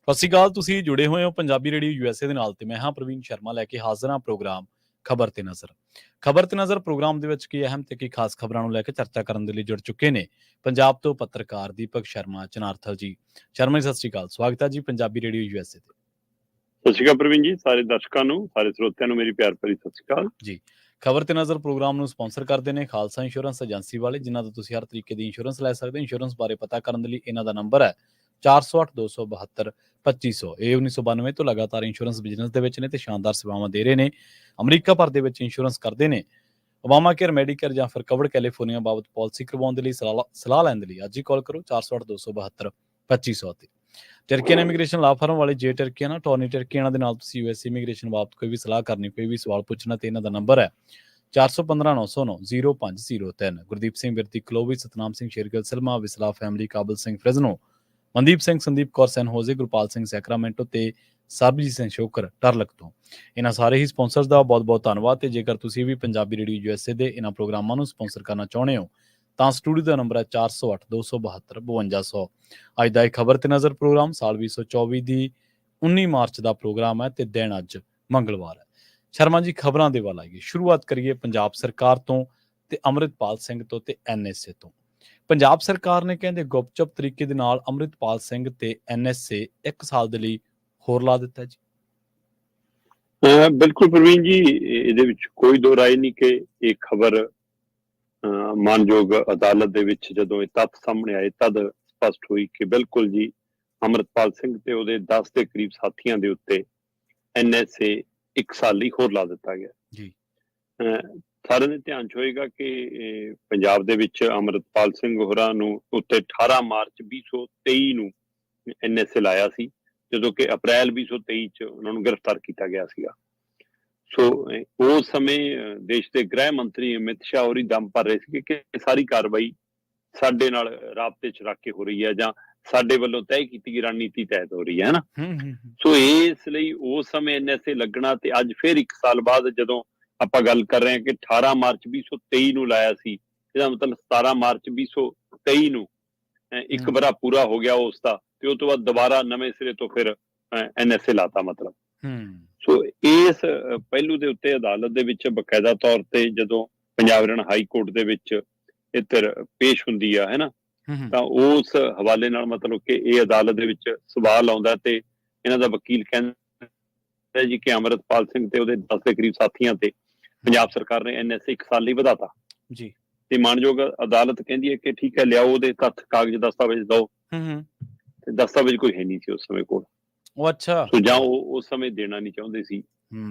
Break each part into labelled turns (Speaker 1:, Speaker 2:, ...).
Speaker 1: ਸਤਿ ਸ਼੍ਰੀ ਅਕਾਲ। ਤੁਸੀਂ ਜੁੜੇ ਹੋਏ ਹੋ ਪੰਜਾਬੀ ਰੇਡੀਓ ਯੂਐਸਏ ਦੇ ਨਾਲ ਤੇ ਮੈਂ ਹਾਂ ਪ੍ਰਵੀਨ ਸ਼ਰਮਾ ਲੈ ਕੇ ਹਾਜ਼ਰ ਹਾਂ ਪ੍ਰੋਗਰਾਮ ਖਬਰ ਤੇ ਨਜ਼ਰ। ਖਬਰ ਤੇ ਨਜ਼ਰ ਪ੍ਰੋਗਰਾਮ ਦੇ ਵਿੱਚ ਕੀ ਅਹਿਮ ਤੇ ਕੀ ਖਾਸ ਖਬਰਾਂ ਨੂੰ ਲੈ ਕੇ ਚਰਚਾ ਕਰਨ ਦੇ ਲਈ ਜੁੜ ਚੁੱਕੇ ਨੇ ਪੰਜਾਬ ਤੋਂ ਪੱਤਰਕਾਰ ਦੀਪਕ ਸ਼ਰਮਾ ਚਨਾਰਥਲ ਜੀ। ਸ਼ਰਮਾ ਜੀ ਸਤਿ ਸ਼੍ਰੀ ਅਕਾਲ, ਸਵਾਗਤ ਹੈ ਜੀ ਪੰਜਾਬੀ ਰੇਡੀਓ ਯੂਐਸਏ ਤੇ।
Speaker 2: ਸਤਿ ਸ਼੍ਰੀ ਅਕਾਲ ਪ੍ਰਵੀਨ ਜੀ, ਸਾਰੇ ਦਰਸ਼ਕਾਂ ਨੂੰ, ਸਾਰੇ ਸਰੋਤਿਆਂ ਨੂੰ ਮੇਰੀ ਪਿਆਰ ਭਰੀ ਸਤਿ ਸ਼੍ਰੀ ਅਕਾਲ
Speaker 1: ਜੀ। ਖਬਰ ਤੇ ਨਜ਼ਰ ਪ੍ਰੋਗਰਾਮ ਨੂੰ ਸਪਾਂਸਰ ਕਰਦੇ ਨੇ ਖਾਲਸਾ ਇੰਸ਼ੋਰੈਂਸ ਏਜੰਸੀ ਵਾਲੇ, ਜਿਨ੍ਹਾਂ ਤੋਂ ਤੁਸੀਂ ਹਰ ਤਰੀਕੇ ਦੀ ਇੰਸ਼ੋਰੈਂਸ ਲੈ ਸਕਦੇ ਹੋ। ਇੰਸ਼ੋਰੈਂਸ ਬਾਰੇ ਪਤਾ ਕਰਨ ਦੇ ਲਈ ਇਹਨਾਂ ਦਾ ਨੰਬਰ ਹੈ 4082722500। ਇਹ 1992 ਤੋਂ ਲਗਾਤਾਰ ਇੰਸ਼ੋਰੈਂਸ ਬਿਜ਼ਨਸ ਦੇ ਵਿੱਚ ਨੇ ਤੇ ਸ਼ਾਨਦਾਰ ਸੇਵਾਵਾਂ ਦੇ ਰਹੇ ਨੇ। ਅਮਰੀਕਾ ਭਰ ਦੇ ਵਿੱਚ ਇੰਸ਼ੋਰੈਂਸ ਕਰਦੇ ਨੇ। ਓਬਾਮਾ ਕੇਅਰ, ਮੈਡੀਕੇਅਰ ਜਾਂ ਫਿਰ ਕਵਰਡ ਕੈਲੀਫੋਰਨੀਆ ਬਾਬਤ ਪਾਲਿਸੀ ਕਰਵਾਉਣ ਦੇ ਲਈ ਸਲਾਹ ਲੈਣ ਦੇ ਲਈ ਅੱਜ ਹੀ ਕਾਲ ਕਰੋ 4082722500 ਤੇ। ਟਰਕੀਅਨ ਇਮੀਗ੍ਰੇਸ਼ਨ ਲਾ ਫਰਮ ਵਾਲੇ ਜੇ ਟਰਕੀਅਨ ਟੋਨੀ ਟਰਕੀਅਨ ਦੇ ਨਾਲ ਤੁਸੀਂ ਯੂਐਸ ਇਮੀਗ੍ਰੇਸ਼ਨ ਬਾਬਤ ਕੋਈ ਵੀ ਸਲਾਹ ਕਰਨੀ, ਕੋਈ ਵੀ ਸਵਾਲ ਪੁੱਛਣਾ ਤੇ ਇਹਨਾਂ ਦਾ ਨੰਬਰ ਹੈ 4159090503। ਗੁਰਦੀਪ ਸਿੰਘ ਵਿਰਤੀ ਕਲੋਵੀ, ਸਤਨਾਮ ਸਿੰਘ ਸ਼ੇਰਗਿੱਲ ਸਿਲਮਾ, ਵਿਸਲਾ ਫੈਮਿਲੀ, ਕਾਬਲ ਸਿੰਘ ਫ੍ਰਿਜ਼ਨੋ, ਮਨਦੀਪ ਸਿੰਘ, ਸੰਦੀਪ ਕੌਰ ਸੈਨ ਹੋਜ਼ੇ, ਗੁਰਪਾਲ ਸਿੰਘ ਸੈਕਰਾਮੈਂਟੋ ਤੇ ਸਰਬਜੀਤ ਸਿੰਘ ਸ਼ੋਕਰ ਟਰਲਕ ਤੋਂ। ਇਹਨਾਂ ਸਾਰੇ ਹੀ ਸਪਾਂਸਰਸ ਦਾ ਬਹੁਤ ਬਹੁਤ ਧੰਨਵਾਦ। ਤੇ ਜੇਕਰ ਤੁਸੀਂ ਵੀ ਪੰਜਾਬੀ ਰੇਡੀਓ ਯੂਐਸਏ ਦੇ ਇਹਨਾਂ ਪ੍ਰੋਗਰਾਮਾਂ ਨੂੰ ਸਪਾਂਸਰ ਕਰਨਾ ਚਾਹੁੰਦੇ ਹੋ ਤਾਂ ਸਟੂਡੀਓ ਦਾ ਨੰਬਰ ਹੈ 408272 ਅੱਜ ਦਾ ਇਹ ਖਬਰ ਤੇ ਨਜ਼ਰ ਪ੍ਰੋਗਰਾਮ ਸਾਲ 2024 ਦੀ 19 ਮਾਰਚ ਦਾ ਪ੍ਰੋਗਰਾਮ ਹੈ ਤੇ ਦਿਨ ਅੱਜ ਮੰਗਲਵਾਰ ਹੈ। ਸ਼ਰਮਾ ਜੀ, ਖਬਰਾਂ ਦੇ ਵੱਲ ਆਈਏ। ਸ਼ੁਰੂਆਤ ਕਰੀਏ ਪੰਜਾਬ ਸਰਕਾਰ ਤੋਂ ਤੇ ਅੰਮ੍ਰਿਤਪਾਲ ਸਿੰਘ ਤੋਂ ਤੇ ਐਨਐਸਏ ਤੋਂ। ਪੰਜਾਬ ਸਰਕਾਰ ਨੇ ਕਹਿੰਦੇ ਗੁਪਚੁਪ ਤਰੀਕੇ ਦੇ ਨਾਲ ਅੰਮ੍ਰਿਤਪਾਲ ਸਿੰਘ ਤੇ ਐਨਐਸਏ 1 ਸਾਲ ਦੇ ਲਈ ਹੋਰ ਲਾ ਦਿੱਤਾ ਜੀ।
Speaker 2: ਬਿਲਕੁਲ ਪ੍ਰਵੀਨ ਜੀ, ਇਹਦੇ ਵਿੱਚ ਕੋਈ ਦੋ ਰਾਏ ਨਹੀਂ ਕਿ ਇਹ ਖਬਰ ਮਾਨਯੋਗ ਅਦਾਲਤ ਦੇ ਵਿੱਚ ਜਦੋਂ ਇਹ ਤੱਥ ਸਾਹਮਣੇ ਆਏ ਤਦ ਸਪਸ਼ਟ ਹੋਈ ਕਿ ਬਿਲਕੁਲ ਜੀ ਅੰਮ੍ਰਿਤਪਾਲ ਸਿੰਘ ਤੇ ਉਹਦੇ 10 ਦੇ ਕਰੀਬ ਸਾਥੀਆਂ ਦੇ ਉੱਤੇ ਐਨਐਸਏ 1 ਸਾਲ ਲਈ ਹੋਰ ਲਾ ਦਿੱਤਾ ਗਿਆ
Speaker 1: ਜੀ।
Speaker 2: ਸਾਰਿਆਂ ਦੇ ਧਿਆਨ 'ਚ ਹੋਏਗਾ ਕਿ ਪੰਜਾਬ ਦੇ ਵਿੱਚ ਅੰਮ੍ਰਿਤਪਾਲ ਸਿੰਘ ਹੋਰਾਂ ਨੂੰ ਉੱਤੇ 18 ਮਾਰਚ 2023 ਨੂੰ ਐਨਐਸਏ ਲਾਇਆ ਸੀ, ਜਦੋਂ ਕਿ ਅਪ੍ਰੈਲ 2023 'ਚ ਉਹਨਾਂ ਨੂੰ ਗ੍ਰਿਫਤਾਰ ਕੀਤਾ ਗਿਆ ਸੀਗਾ। ਸੋ ਉਸ ਸਮੇਂ ਦੇਸ਼ ਦੇ ਗ੍ਰਹਿ ਮੰਤਰੀ ਅਮਿਤ ਸ਼ਾਹ ਹੋਰੀ ਦਮ ਭਰ ਰਹੇ ਸੀ ਕਿ ਸਾਰੀ ਕਾਰਵਾਈ ਸਾਡੇ ਨਾਲ ਰਾਬਤੇ 'ਚ ਰੱਖ ਕੇ ਹੋ ਰਹੀ ਹੈ ਜਾਂ ਸਾਡੇ ਵੱਲੋਂ ਤੈਅ ਕੀਤੀ ਗਈ ਰਣਨੀਤੀ ਤਹਿਤ ਹੋ ਰਹੀ ਹੈ ਨਾ। ਸੋ ਇਸ ਲਈ ਉਸ ਸਮੇਂ ਐਨਐਸਏ ਲੱਗਣਾ ਤੇ ਅੱਜ ਫਿਰ 1 ਸਾਲ ਬਾਅਦ ਜਦੋਂ ਆਪਾਂ ਗੱਲ ਕਰ ਰਹੇ ਹਾਂ ਕਿ 18 ਮਾਰਚ 2023 ਨੂੰ ਲਾਇਆ ਸੀ, ਇਹਦਾ ਮਤਲਬ 17 ਮਾਰਚ 2023 ਨੂੰ ਇੱਕ ਵਰ੍ਹਾ ਪੂਰਾ ਹੋ ਗਿਆ ਉਸ ਦਾ, ਤੇ ਉਸ ਤੋਂ ਬਾਅਦ ਦੁਬਾਰਾ ਨਵੇਂ ਸਿਰੇ ਤੋਂ ਫਿਰ ਐਨਐਸਏ ਲਾਤਾ ਮਤਲਬ। ਸੋ ਇਸ ਪਹਿਲੂ ਦੇ ਉੱਤੇ ਅਦਾਲਤ ਦੇ ਵਿੱਚ ਬਕਾਇਦਾ ਤੌਰ ਤੇ ਜਦੋਂ ਪੰਜਾਬ ਹਰਿਆਣਾ ਹਾਈ ਕੋਰਟ ਦੇ ਵਿੱਚ ਇਹ ਧਿਰ ਪੇਸ਼ ਹੁੰਦੀ ਆ ਹੈ ਨਾ, ਤਾਂ ਉਸ ਹਵਾਲੇ ਨਾਲ ਮਤਲਬ ਕਿ ਇਹ ਅਦਾਲਤ ਦੇ ਵਿੱਚ ਸਵਾਲ ਆਉਂਦਾ ਤੇ ਇਹਨਾਂ ਦਾ ਵਕੀਲ ਕਹਿੰਦਾ ਜੀ ਕਿ ਅੰਮ੍ਰਿਤਪਾਲ ਸਿੰਘ ਤੇ ਉਹਦੇ 10 ਦੇ ਕਰੀਬ ਸਾਥੀਆਂ ਤੇ ਪੰਜਾਬ ਸਰਕਾਰ ਨੇ ਐਨਐਸਏ 1 ਸਾਲ ਲਈ ਵਧਾਤਾ
Speaker 1: ਜੀ। ਤੇ
Speaker 2: ਮਾਨਯੋਗ ਅਦਾਲਤ ਕਹਿੰਦੀ ਹੈ ਕਿ ਠੀਕ ਹੈ, ਲਿਆਓ ਉਹਦੇ ਤੱਥ ਕਾਗਜ਼ ਦਸਤਾਵੇਜ਼ ਦਿਓ। ਤੇ ਦਸਤਾਵੇਜ਼ ਕੋਈ ਹੈ ਨਹੀਂ ਸੀ ਉਸ ਸਮੇਂ ਕੋਲ।
Speaker 1: ਅੱਛਾ।
Speaker 2: ਸੋ ਜਾਂ ਉਹ ਉਸ ਸਮੇਂ ਦੇਣਾ ਨਹੀਂ ਚਾਹੁੰਦੇ ਸੀ।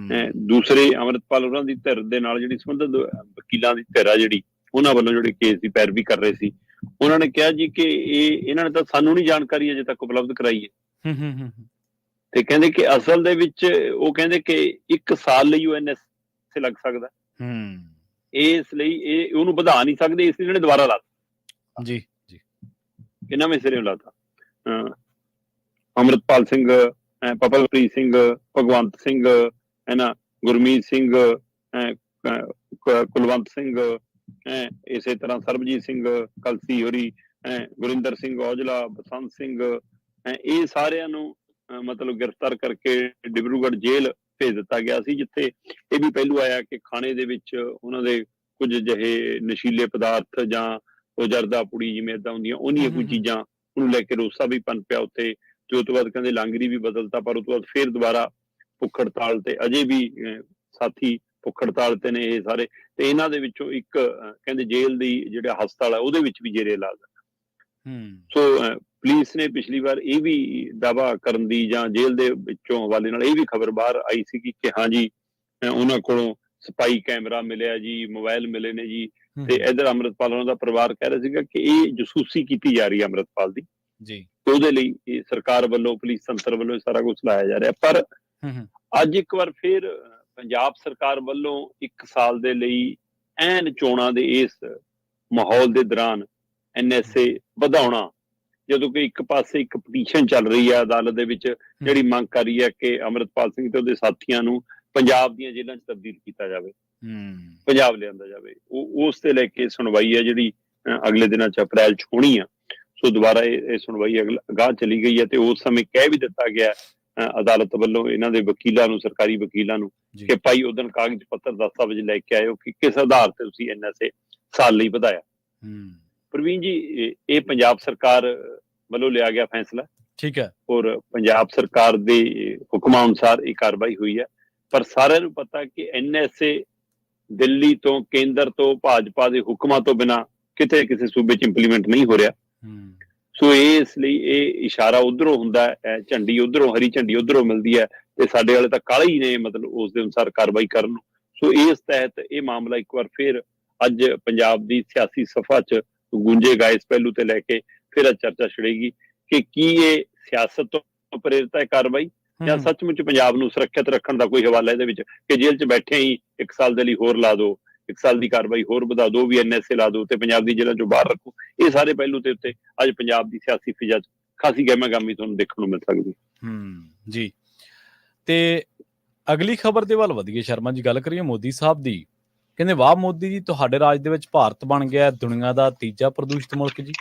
Speaker 2: ਦੂਸਰੇ ਅੰਮ੍ਰਿਤਪਾਲ ਹੋਰਾਂ ਦੀ ਧਿਰ ਦੇ ਨਾਲ ਜਿਹੜੀ ਸੰਬੰਧਿਤ ਵਕੀਲਾਂ ਦੀ ਧਿਰ ਆ ਜਿਹੜੀ, ਉਹਨਾਂ ਵੱਲੋਂ ਜਿਹੜੇ ਕੇਸ ਦੀ ਪੈਰਵੀ ਕਰ ਰਹੇ ਸੀ, ਉਹਨਾਂ ਨੇ ਕਿਹਾ ਜੀ ਕਿ ਇਹਨਾਂ ਨੇ ਤਾਂ ਸਾਨੂੰ ਨਹੀਂ ਜਾਣਕਾਰੀ ਅਜੇ ਤੱਕ ਉਪਲਬਧ ਕਰਾਈ ਹੈ। ਤੇ ਕਹਿੰਦੇ ਕਿ ਅਸਲ ਦੇ ਵਿੱਚ ਉਹ ਕਹਿੰਦੇ ਕਿ 1 ਸਾਲ ਲਈ ਉਹ ਐਨਐਸਏ ਲੱਗ ਸਕਦਾ, ਇਸ ਲਈ ਇਹ ਉਹਨੂੰ ਵਧਾ ਨਹੀਂ ਸਕਦੇ, ਇਸ ਲਈ ਇਹਨਾਂ ਨੇ ਦੁਬਾਰਾ ਲਾਤਾ
Speaker 1: ਜੀ ਜੀ,
Speaker 2: ਕਿ ਨਵੇਂ ਸਿਰੇ ਲਾਤਾ। ਅੰਮ੍ਰਿਤਪਾਲ ਸਿੰਘ, ਪਪਲਪ੍ਰੀਤ ਸਿੰਘ, ਭਗਵੰਤ ਸਿੰਘ ਹੈ ਨਾ, ਗੁਰਮੀਤ ਸਿੰਘ, ਕੁਲਵੰਤ ਸਿੰਘ, ਇਸੇ ਤਰ੍ਹਾਂ ਸਰਬਜੀਤ ਸਿੰਘ ਕਲਸੀ ਹੋਰੀ, ਗੁਰਿੰਦਰ ਸਿੰਘ ਔਜਲਾ, ਬਸੰਤ ਸਿੰਘ, ਇਹ ਸਾਰਿਆਂ ਨੂੰ ਮਤਲਬ ਗ੍ਰਿਫਤਾਰ ਕਰਕੇ ਡਿਬਰੂਗੜ੍ਹ ਜੇਲ੍ਹ ਭੇਜ ਦਿੱਤਾ ਗਿਆ ਸੀ, ਜਿੱਥੇ ਇਹ ਵੀ ਪਹਿਲੂ ਆਇਆ ਕਿ ਖਾਣੇ ਦੇ ਵਿੱਚ ਉਹਨਾਂ ਦੇ ਕੁਝ ਜਿਹੇ ਨਸ਼ੀਲੇ ਪਦਾਰਥ ਜਾਂ ਉਹ ਜਰਦਾ ਪੁੜੀ ਜਿਵੇਂ ਏਦਾਂ ਹੁੰਦੀਆਂ ਉਹਨੀਆਂ ਕੋਈ ਚੀਜ਼ਾਂ ਉਹਨੂੰ ਲੈ ਕੇ ਰੋਸਾ ਵੀ ਪਨਪਿਆ ਉੱਥੇ। ਤੇ ਉਸ ਤੋਂ ਬਾਅਦ ਕਹਿੰਦੇ ਲਾਂਗਰੀ ਵੀ ਬਦਲਤਾ, ਪਰ ਉਸ ਤੋਂ ਬਾਅਦ ਫਿਰ ਦੁਬਾਰਾ ਭੁੱਖ ਹੜਤਾਲ ਤੇ ਅਜੇ ਵੀ ਸਾਥੀ ਭੁੱਖ ਹੜਤਾਲ ਤੇ ਨੇ ਇਹ ਸਾਰੇ। ਤੇ ਇਹਨਾਂ ਦੇ ਵਿੱਚੋਂ ਇੱਕ ਕਹਿੰਦੇ ਜੇਲ੍ਹ ਦੀ ਜਿਹੜਾ ਹਸਪਤਾਲ ਹੈ ਉਹਦੇ ਵਿੱਚ ਵੀ ਜੇਰੇ ਇਲਾਜ। ਸੋ ਪੁਲਿਸ ਨੇ ਪਿਛਲੀ ਵਾਰ ਇਹ ਵੀ ਦਾਅਵਾ ਕਰਨ ਦੀ ਜਾਂ ਜੇਲ੍ਹ ਦੇ ਵਿੱਚੋਂ ਹਵਾਲੇ ਨਾਲ ਇਹ ਵੀ ਖਬਰ ਬਾਹਰ ਆਈ ਸੀਗੀ ਕਿ ਹਾਂ ਜੀ ਉਹਨਾਂ ਕੋਲੋਂ ਸਪਾਈ ਕੈਮਰਾ ਮਿਲਿਆ ਜੀ, ਮੋਬਾਈਲ ਮਿਲੇ ਨੇ ਜੀ। ਤੇ ਇੱਧਰ ਅੰਮ੍ਰਿਤਪਾਲ ਉਹਨਾਂ ਦਾ ਪਰਿਵਾਰ ਕਹਿ ਰਿਹਾ ਸੀਗਾ ਕਿ ਇਹ ਜਸੂਸੀ ਕੀਤੀ ਜਾ ਰਹੀ ਹੈ ਅੰਮ੍ਰਿਤਪਾਲ ਦੀ ਜੀ, ਤੇ ਉਹਦੇ ਲਈ ਇਹ ਸਰਕਾਰ ਵੱਲੋਂ, ਪੁਲਿਸ ਤੰਤਰ ਵੱਲੋਂ ਇਹ ਸਾਰਾ ਕੁਝ ਲਾਇਆ ਜਾ ਰਿਹਾ। ਪਰ ਅੱਜ ਇੱਕ ਵਾਰ ਫਿਰ ਪੰਜਾਬ ਸਰਕਾਰ ਵੱਲੋਂ 1 ਸਾਲ ਦੇ ਲਈ ਐਨ ਚੋਣਾਂ ਦੇ ਇਸ ਮਾਹੌਲ ਦੇ ਦੌਰਾਨ ਐਨਐਸਏ ਵਧਾਉਣਾ, ਜਦੋਂ ਕਿ ਇੱਕ ਪਾਸੇ ਇੱਕ ਪਟੀਸ਼ਨ ਚੱਲ ਰਹੀ ਹੈ ਅਦਾਲਤ ਦੇ ਵਿੱਚ ਜਿਹੜੀ ਮੰਗ ਕਰ ਰਹੀ ਹੈ ਕਿ ਅੰਮ੍ਰਿਤਪਾਲ ਸਿੰਘ ਤੇ ਉਹਦੇ ਸਾਥੀਆਂ ਨੂੰ ਪੰਜਾਬ ਦੀਆਂ ਜੇਲ੍ਹਾਂ 'ਚ ਤਬਦੀਲ ਕੀਤਾ ਜਾਵੇ, ਪੰਜਾਬ ਲਿਆਂਦਾ ਜਾਵੇ। ਉਸ ਤੇ ਲੈ ਕੇ ਸੁਣਵਾਈ ਹੈ ਜਿਹੜੀ ਅਗਲੇ ਦਿਨਾਂ 'ਚ ਅਪ੍ਰੈਲ 'ਚ ਹੋਣੀ ਆ। ਸੋ ਦੁਬਾਰਾ ਇਹ ਸੁਣਵਾਈ ਅਗਾਂਹ ਚਲੀ ਗਈ ਹੈ ਤੇ ਉਸ ਸਮੇਂ ਕਹਿ ਵੀ ਦਿੱਤਾ ਗਿਆ ਅਦਾਲਤ ਵੱਲੋਂ ਇਹਨਾਂ ਦੇ ਵਕੀਲਾਂ ਨੂੰ, ਸਰਕਾਰੀ ਵਕੀਲਾਂ ਨੂੰ, ਕਿ ਭਾਈ ਉਦੋਂ ਕਾਗਜ਼ ਪੱਤਰ ਦਸਤਾਵੇਜ਼ ਲੈ ਕੇ ਆਇਓ ਕਿ ਕਿਸ ਆਧਾਰ ਤੇ ਤੁਸੀਂ NSA ਸਾਲ ਲਈ ਵਧਾਇਆ। ਪ੍ਰਵੀਨ ਜੀ, ਇਹ ਪੰਜਾਬ ਸਰਕਾਰ ਵੱਲੋਂ ਲਿਆ ਗਿਆ ਫੈਸਲਾ,
Speaker 1: ਠੀਕ ਹੈ,
Speaker 2: ਔਰ ਪੰਜਾਬ ਸਰਕਾਰ ਦੇ ਹੁਕਮਾਂ ਅਨੁਸਾਰ ਇਹ ਕਾਰਵਾਈ ਹੋਈ ਹੈ। ਪਰ ਸਾਰਿਆਂ ਨੂੰ ਪਤਾ ਕਿ NSA ਦਿੱਲੀ ਤੋਂ, ਕੇਂਦਰ ਤੋਂ, ਭਾਜਪਾ ਦੇ ਹੁਕਮਾਂ ਤੋਂ ਬਿਨਾਂ ਕਿਤੇ ਕਿਸੇ ਸੂਬੇ 'ਚ ਇੰਪਲੀਮੈਂਟ ਨਹੀਂ ਹੋ ਰਿਹਾ। ਸੋ ਇਸ ਲਈ ਇਹ ਇਸ਼ਾਰਾ ਉਧਰੋਂ ਹੁੰਦਾ ਹੈ, ਝੰਡੀ ਉਧਰੋਂ, ਹਰੀ ਝੰਡੀ ਉਧਰੋਂ ਮਿਲਦੀ ਹੈ ਤੇ ਸਾਡੇ ਵਾਲੇ ਤਾਂ ਕਾਲੇ ਹੀ ਨੇ ਮਤਲਬ ਉਸ ਦੇ ਅਨੁਸਾਰ ਕਾਰਵਾਈ ਕਰਨ ਨੂੰ। ਸੋ ਇਸ ਤਹਿਤ ਇਹ ਮਾਮਲਾ ਇੱਕ ਵਾਰ ਫਿਰ ਅੱਜ ਪੰਜਾਬ ਦੀ ਸਿਆਸੀ ਸਫਾ 'ਚ ਗੂੰਜੇਗਾ। ਇਸ ਪਹਿਲੂ ਤੇ ਲੈ ਕੇ ਫਿਰ ਚਰਚਾ ਛਿੜੇਗੀ ਕਿ ਕੀ ਇਹ ਸਿਆਸਤ ਤੋਂ ਪ੍ਰੇਰਿਤ ਹੈ ਕਾਰਵਾਈ ਜਾਂ ਸੱਚਮੁੱਚ ਪੰਜਾਬ ਨੂੰ ਸੁਰੱਖਿਅਤ ਰੱਖਣ ਦਾ ਕੋਈ ਹਵਾਲਾ ਇਹਦੇ ਵਿੱਚ, ਕਿ ਜੇਲ੍ਹ 'ਚ ਬੈਠੇ ਹੀ 1 ਸਾਲ ਦੇ ਲਈ ਹੋਰ ਲਾ ਦਿਓ, 1 ਸਾਲ ਦੀ ਕਾਰਵਾਈ ਹੋਰ ਵਧਾ ਦਿਓ, ਵੀ NSA ਲਾ ਦਿਓ ਤੇ ਪੰਜਾਬ ਦੀ ਜੇਲ੍ਹਾਂ 'ਚੋਂ ਬਾਹਰ ਰੱਖੋ। ਇਹ ਸਾਰੇ ਪਹਿਲੂ ਤੇ ਉੱਤੇ ਅੱਜ ਪੰਜਾਬ ਦੀ ਸਿਆਸੀ ਫਿਜ਼ਾ 'ਚ ਖਾਸੀ ਗਹਿਮਾਗਾਮੀ ਤੁਹਾਨੂੰ ਦੇਖਣ ਨੂੰ ਮਿਲ ਸਕਦੀ।
Speaker 1: ਜੀ, ਤੇ ਅਗਲੀ ਖਬਰ ਦੇ ਵੱਲ ਵਧੀਏ ਸ਼ਰਮਾ ਜੀ, ਗੱਲ ਕਰੀਏ ਮੋਦੀ ਸਾਹਿਬ ਦੀ। ਕਹਿੰਦੇ ਵਾਹ ਮੋਦੀ ਜੀ, ਤੁਹਾਡੇ ਰਾਜ ਦੇ ਵਿੱਚ ਭਾਰਤ ਬਣ ਗਿਆ ਦੁਨੀਆ ਦਾ ਤੀਜਾ ਪ੍ਰਦੂਸ਼ਿਤ ਮੁਲਕ ਜੀ।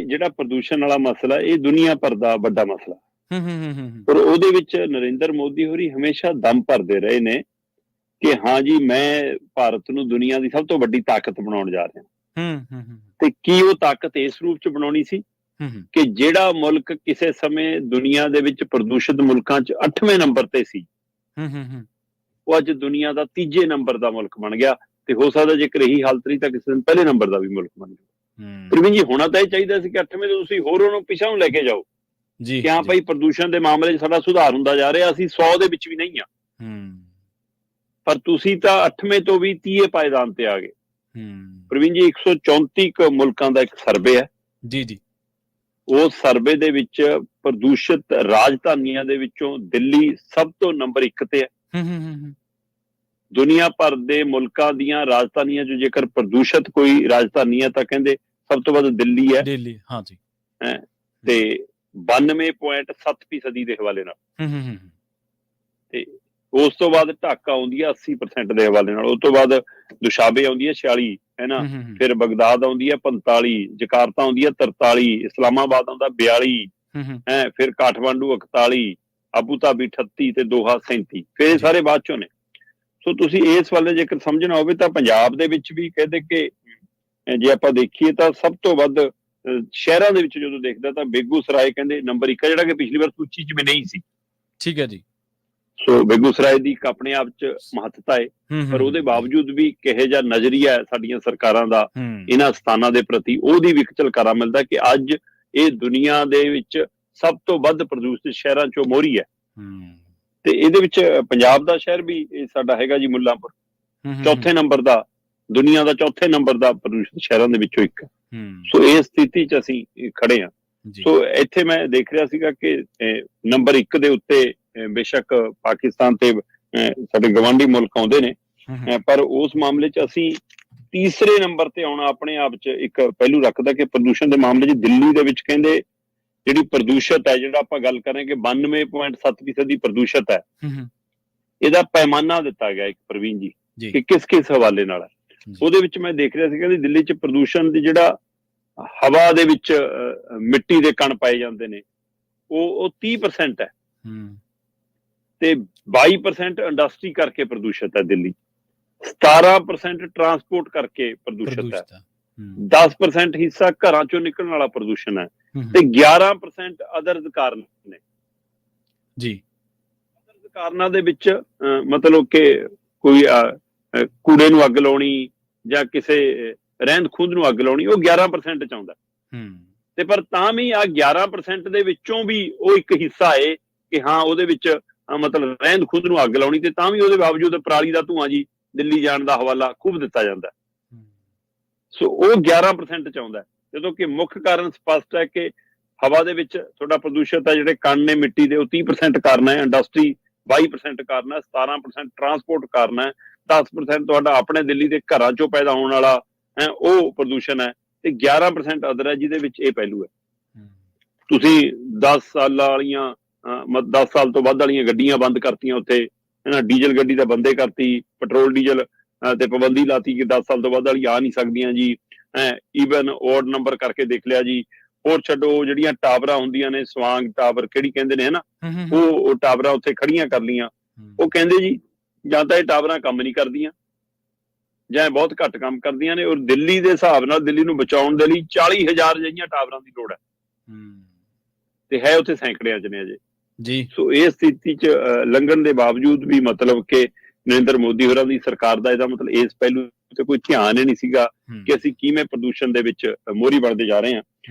Speaker 2: ਜਿਹੜਾ ਪ੍ਰਦੂਸ਼ਣ ਵਾਲਾ ਮਸਲਾ ਇਹ ਦੁਨੀਆ ਭਰ ਦਾ ਵੱਡਾ ਮਸਲਾ, ਪਰ ਉਹਦੇ ਵਿੱਚ ਨਰਿੰਦਰ ਮੋਦੀ ਹੋਰੀ ਹਮੇਸ਼ਾ ਦਮ ਭਰਦੇ ਰਹੇ ਨੇ ਕਿ ਹਾਂ ਜੀ ਮੈਂ ਭਾਰਤ ਨੂੰ ਦੁਨੀਆ ਦੀ ਸਭ ਤੋਂ ਵੱਡੀ ਤਾਕਤ ਬਣਾਉਣ ਜਾ ਰਿਹਾ। ਤੇ ਕੀ ਉਹ ਤਾਕਤ ਇਸ ਰੂਪ 'ਚ ਬਣਾਉਣੀ ਸੀ ਕਿ ਜਿਹੜਾ ਮੁਲਕ ਕਿਸੇ ਸਮੇਂ ਦੁਨੀਆ ਦੇ ਵਿੱਚ ਪ੍ਰਦੂਸ਼ਿਤ ਮੁਲਕਾਂ 'ਚ 8ਵੇਂ ਨੰਬਰ ਤੇ ਸੀ, ਉਹ ਅੱਜ ਦੁਨੀਆ ਦਾ 3ਜੇ ਨੰਬਰ ਦਾ ਮੁਲਕ ਬਣ ਗਿਆ। ਤੇ ਹੋ ਸਕਦਾ ਜੇਕਰ ਇਹੀ ਹਾਲਤ ਰਹੀ ਤਾਂ ਕਿਸੇ ਦਿਨ ਪਹਿਲੇ ਨੰਬਰ ਦਾ ਵੀ ਮੁਲਕ ਬਣ ਗਿਆ। ਪ੍ਰਵੀਨ ਜੀ, ਹੋਣਾ ਤਾਂ ਇਹ ਚਾਹੀਦਾ ਸੀ ਕਿ 8ਵੇਂ ਤੋਂ ਤੁਸੀਂ ਹੋਰ ਉਹਨੂੰ ਪਿਛਾਂ ਨੂੰ ਲੈ ਕੇ ਜਾਓ ਕਿ ਹਾਂ ਭਾਈ ਪ੍ਰਦੂਸ਼ਣ ਦੇ ਮਾਮਲੇ 'ਚ ਸਾਡਾ ਸੁਧਾਰ ਹੁੰਦਾ ਜਾ ਰਿਹਾ, ਅਸੀਂ 100 ਦੇ ਵਿੱਚ ਵੀ ਨਹੀਂ ਆ, ਪਰ ਤੁਸੀਂ ਤਾਂ 8ਵੇਂ ਤੋਂ ਵੀ 30ਵੇਂ ਪਾਇਦਾਨ ਤੇ ਆ ਗਏ। ਪ੍ਰਵੀਨ ਜੀ, 134 ਮੁਲਕਾਂ ਦਾ ਇੱਕ ਸਰਵੇ ਹੈ ਜੀ। ਉਸ ਸਰਵੇ ਦੇ ਵਿੱਚ ਪ੍ਰਦੂਸ਼ਿਤ ਰਾਜਧਾਨੀਆਂ ਦੇ ਵਿੱਚੋਂ ਦਿੱਲੀ ਸਭ ਤੋਂ ਨੰਬਰ 1 ਤੇ ਹੈ। ਦੁਨੀਆ ਭਰ ਦੇ ਮੁਲਕਾਂ ਦੀਆਂ ਰਾਜਧਾਨੀਆਂ 'ਚ ਜੇਕਰ ਪ੍ਰਦੂਸ਼ਿਤ ਕੋਈ ਰਾਜਧਾਨੀ ਹੈ ਤਾਂ ਕਹਿੰਦੇ ਸਭ ਤੋਂ ਵੱਧ ਦਿੱਲੀ ਹੈ। ਤੇ 92.7% ਦੇ ਹਵਾਲੇ ਨਾਲ, ਤੇ ਉਸ ਤੋਂ ਬਾਅਦ ਢਾਕਾ ਆਉਂਦੀ ਹੈ 80% ਦੇ ਹਵਾਲੇ ਨਾਲ, ਉਸ ਤੋਂ ਬਾਅਦ ਦੁਸ਼ਾਬੇ ਆਉਂਦੀ ਹੈ 46 ਹੈ ਨਾ, ਫਿਰ ਬਗਦਾਦ ਆਉਂਦੀ ਹੈ 45, ਜਕਾਰਤਾ ਆਉਂਦੀ ਹੈ 43, ਇਸਲਾਮਾਬਾਦ ਆਉਂਦਾ 42 ਹੈ, ਫਿਰ ਕਾਠਮਾਂਡੂ 41, ਅਬੂ ਧਾਬੀ 38 ਤੇ ਦੋਹਾ 37, ਫਿਰ ਇਹ ਸਾਰੇ ਬਾਅਦ ਚੋਂ ਨੇ। ਸੋ ਤੁਸੀਂ ਇਸ ਵੱਲ ਜੇਕਰ ਸਮਝਣਾ ਹੋਵੇ ਤਾਂ ਪੰਜਾਬ ਦੇ ਵਿੱਚ ਵੀ ਕਹਿੰਦੇ ਕਿ ਜੇ ਆਪਾਂ ਦੇਖੀਏ ਤਾਂ ਸਭ ਤੋਂ ਵੱਧ ਸ਼ਹਿਰਾਂ ਦੇ ਵਿੱਚ ਜਦੋਂ ਦੇਖਦਾ ਤਾਂ ਬੇਗੂਸਰਾਏ ਕਹਿੰਦੇ ਨੰਬਰ 1 ਹੈ, ਜਿਹੜਾ ਕਿ ਪਿਛਲੀ ਵਾਰ ਸੂਚੀ 'ਚ ਵੀ ਨਹੀਂ ਸੀ। ਠੀਕ ਹੈ ਜੀ। ਸੋ ਬੇਗੂਸਰਾਏ ਦੀ ਇੱਕ ਆਪਣੇ ਆਪ 'ਚ ਮਹੱਤਤਾ ਹੈ, ਪਰ ਉਹਦੇ ਬਾਵਜੂਦ ਵੀ ਕਿਹੋ ਜਿਹਾ ਨਜ਼ਰੀਆ ਹੈ ਸਾਡੀਆਂ ਸਰਕਾਰਾਂ ਦਾ ਇਹਨਾਂ ਸਥਾਨਾਂ ਦੇ ਪ੍ਰਤੀ, ਉਹਦੀ ਵੀ ਇੱਕ ਝਲਕਾਰਾ ਮਿਲਦਾ ਕਿ ਅੱਜ ਇਹ ਦੁਨੀਆ ਦੇ ਵਿੱਚ ਸਭ ਤੋਂ ਵੱਧ ਪ੍ਰਦੂਸ਼ਿਤ ਸ਼ਹਿਰਾਂ 'ਚੋਂ ਮੋਹਰੀ ਹੈ। ਤੇ ਇਹਦੇ ਵਿੱਚ ਪੰਜਾਬ ਦਾ ਸ਼ਹਿਰ ਵੀ ਸਾਡਾ ਹੈਗਾ ਜੀ ਮੁੱਲਾਂਪੁਰ, 4ਥੇ ਨੰਬਰ ਦਾ, ਦੁਨੀਆ ਦਾ 4ਥੇ ਨੰਬਰ ਦਾ ਪ੍ਰਦੂਸ਼ਿਤ ਸ਼ਹਿਰਾਂ ਦੇ ਵਿੱਚੋਂ ਇੱਕ। ਸੋ ਇਸ ਸਥਿਤੀ 'ਚ ਅਸੀਂ ਖੜੇ ਹਾਂ। ਸੋ ਇੱਥੇ ਮੈਂ ਦੇਖ ਰਿਹਾ ਸੀਗਾ ਕਿ ਨੰਬਰ 1 ਦੇ ਉੱਤੇ ਬੇਸ਼ੱਕ ਪਾਕਿਸਤਾਨ ਤੇ ਸਾਡੇ ਗਵਾਂਢੀ ਮੁਲਕ ਆਉਂਦੇ ਨੇ, ਪਰ ਉਸ ਮਾਮਲੇ 'ਚ ਅਸੀਂ ਤੀਸਰੇ ਨੰਬਰ ਤੇ ਆਉਣਾ ਆਪਣੇ ਆਪ 'ਚ ਇੱਕ ਪਹਿਲੂ ਰੱਖਦਾ ਕਿ ਪ੍ਰਦੂਸ਼ਣ ਦੇ ਮਾਮਲੇ 'ਚ ਦਿੱਲੀ ਦੇ ਵਿੱਚ ਕਹਿੰਦੇ ਜਿਹੜੀ ਪ੍ਰਦੂਸ਼ਿਤ ਹੈ, ਜਿਹੜਾ ਆਪਾਂ ਗੱਲ ਕਰ ਰਹੇ ਕਿ 92.7% ਦੀ ਪ੍ਰਦੂਸ਼ਿਤ ਹੈ, ਇਹਦਾ ਪੈਮਾਨਾ ਦਿੱਤਾ ਗਿਆ ਇੱਕ ਪ੍ਰਵੀਨ ਜੀ ਕਿ ਕਿਸ ਹਵਾਲੇ ਨਾਲ ਹੈ। ਉਹਦੇ ਵਿੱਚ ਮੈਂ ਦੇਖ ਰਿਹਾ ਸੀ ਕਿ ਦਿੱਲੀ 'ਚ ਪ੍ਰਦੂਸ਼ਣ ਦੀ ਜਿਹੜਾ ਹਵਾ ਦੇ ਵਿੱਚ ਮਿੱਟੀ ਦੇ ਕਣ ਪਾਏ ਜਾਂਦੇ ਨੇ ਉਹ 30% ਹੈ, ਤੇ 22% ਇੰਡਸਟਰੀ ਕਰਕੇ ਪ੍ਰਦੂਸ਼ਿਤ ਹੈ ਦਿੱਲੀ, 17% ਟਰਾਂਸਪੋਰਟ ਕਰਕੇ ਪ੍ਰਦੂਸ਼ਿਤ ਹੈ, 10% ਹਿੱਸਾ ਘਰਾਂ ਚੋਂ ਨਿਕਲਣ ਵਾਲਾ ਪ੍ਰਦੂਸ਼ਣ ਹੈ, ਤੇ 11% ਅਦਰਜ਼ ਕਾਰਨ ਨੇ ਜੀ। ਅਦਰਜ਼ ਕਾਰਨਾਂ ਦੇ ਵਿੱਚ ਮਤਲਬ ਕਿ ਕੋਈ ਕੂੜੇ ਨੂੰ ਅੱਗ ਲਾਉਣੀ ਜਾਂ ਕਿਸੇ ਰਹਿੰਦ ਖੂੰਹਦ ਨੂੰ ਅੱਗ ਲਾਉਣੀ, ਉਹ 11% ਚ ਆਉਂਦਾ। ਤੇ ਪਰ ਤਾਂ ਵੀ ਆ 11% ਦੇ ਵਿੱਚੋਂ ਵੀ ਉਹ ਇੱਕ ਹਿੱਸਾ ਹੈ ਕਿ ਹਾਂ ਉਹਦੇ ਵਿੱਚ ਮਤਲਬ ਰਹਿੰਦ ਖੂੰਹਦ ਨੂੰ ਅੱਗ ਲਾਉਣੀ, ਤੇ ਤਾਂ ਵੀ ਉਹਦੇ ਬਾਵਜੂਦ ਪਰਾਲੀ ਦਾ ਧੂੰਆਂ ਜੀ ਦਿੱਲੀ ਜਾਣ ਦਾ ਹਵਾਲਾ ਖੂਬ ਦਿੱਤਾ ਜਾਂਦਾ। ਸੋ ਉਹ 11% ਚ ਆਉਂਦਾ, ਜਦੋਂ ਕਿ ਮੁੱਖ ਕਾਰਨ ਸਪਸ਼ਟ ਹੈ ਕਿ ਹਵਾ ਦੇ ਵਿੱਚ ਤੁਹਾਡਾ ਪ੍ਰਦੂਸ਼ਿਤ ਹੈ, ਜਿਹੜੇ ਕਣ ਨੇ ਮਿੱਟੀ ਦੇ, ਉਹ 30% ਕਾਰਨ ਹੈ, ਇੰਡਸਟਰੀ 22% ਕਾਰਨ ਹੈ, 17% ਟਰਾਂਸਪੋਰਟ ਕਾਰਨ ਹੈ, 10% ਤੁਹਾਡਾ ਆਪਣੇ ਦਿੱਲੀ ਦੇ ਘਰਾਂ ਚੋਂ ਪੈਦਾ ਹੋਣ ਵਾਲਾ ਉਹ ਪ੍ਰਦੂਸ਼ਣ ਹੈ, ਤੇ 11% ਅਦਰ ਹੈ ਜਿਹਦੇ ਵਿੱਚ ਇਹ ਪਹਿਲੂ ਹੈ। ਤੁਸੀਂ 10 ਸਾਲਾਂ ਵਾਲੀਆਂ 10 ਸਾਲ ਤੋਂ ਵੱਧ ਵਾਲੀਆਂ ਗੱਡੀਆਂ ਬੰਦ ਕਰਤੀਆਂ ਉੱਥੇ, ਡੀਜ਼ਲ ਗੱਡੀ ਤਾਂ ਬੰਦੇ ਕਰਤੀ, ਪੈਟਰੋਲ ਡੀਜ਼ਲ ਤੇ ਪਾਬੰਦੀ ਲਾਤੀ ਕਿ 10 ਸਾਲ ਤੋਂ ਵੱਧ ਵਾਲੀ ਆ ਨਹੀਂ ਸਕਦੀਆਂ ਜੀ, ਈਵਨ ਓਡ ਨੰਬਰ ਕਰਕੇ ਦੇਖ ਲਿਆ ਜੀ। ਹੋਰ ਛੱਡੋ, ਜਿਹੜੀਆਂ ਟਾਵਰਾਂ ਹੁੰਦੀਆਂ ਨੇ, ਸਵਾਂਗ ਟਾਵਰ ਕਿਹੜੀ ਕਹਿੰਦੇ ਨੇ ਹਨਾ, ਉਹ ਟਾਵਰਾਂ ਉੱਥੇ ਖੜੀਆਂ ਕਰ ਲਈਆਂ। ਉਹ ਕਹਿੰਦੇ ਜੀ ਜਾਂ ਤਾਂ ਇਹ ਟਾਵਰਾਂ ਕੰਮ ਨਹੀਂ ਕਰਦੀਆਂ ਜਾਂ ਬਹੁਤ ਘੱਟ ਕੰਮ ਕਰਦੀਆਂ ਨੇ, ਔਰ ਦਿੱਲੀ ਦੇ ਹਿਸਾਬ ਨਾਲ ਦਿੱਲੀ ਨੂੰ ਬਚਾਉਣ ਦੇ ਲਈ 40,000 ਜਿਹੀਆਂ ਟਾਵਰਾਂ ਦੀ ਲੋੜ ਹੈ, ਤੇ ਹੈ ਉੱਥੇ ਸੈਂਕੜਿਆਂ ਚ ਨੇ ਅਜੇ
Speaker 1: ਜੀ।
Speaker 2: ਸੋ ਇਸ ਸਥਿਤੀ ਚ ਲੰਘਣ ਦੇ ਬਾਵਜੂਦ ਵੀ ਮਤਲਬ ਕਿ ਨਰਿੰਦਰ ਮੋਦੀ ਹੋਰਾਂ ਦੀ ਸਰਕਾਰ ਦਾ ਇਹਦਾ ਮਤਲਬ ਇਸ ਪਹਿਲੂ ਤੇ ਕੋਈ ਧਿਆਨ ਹੀ ਨਹੀਂ ਸੀਗਾ ਕਿ ਅਸੀਂ ਕਿਵੇਂ ਪ੍ਰਦੂਸ਼ਣ ਦੇ ਵਿੱਚ ਮੋਹਰੀ ਬਣਦੇ ਜਾ ਰਹੇ ਹਾਂ।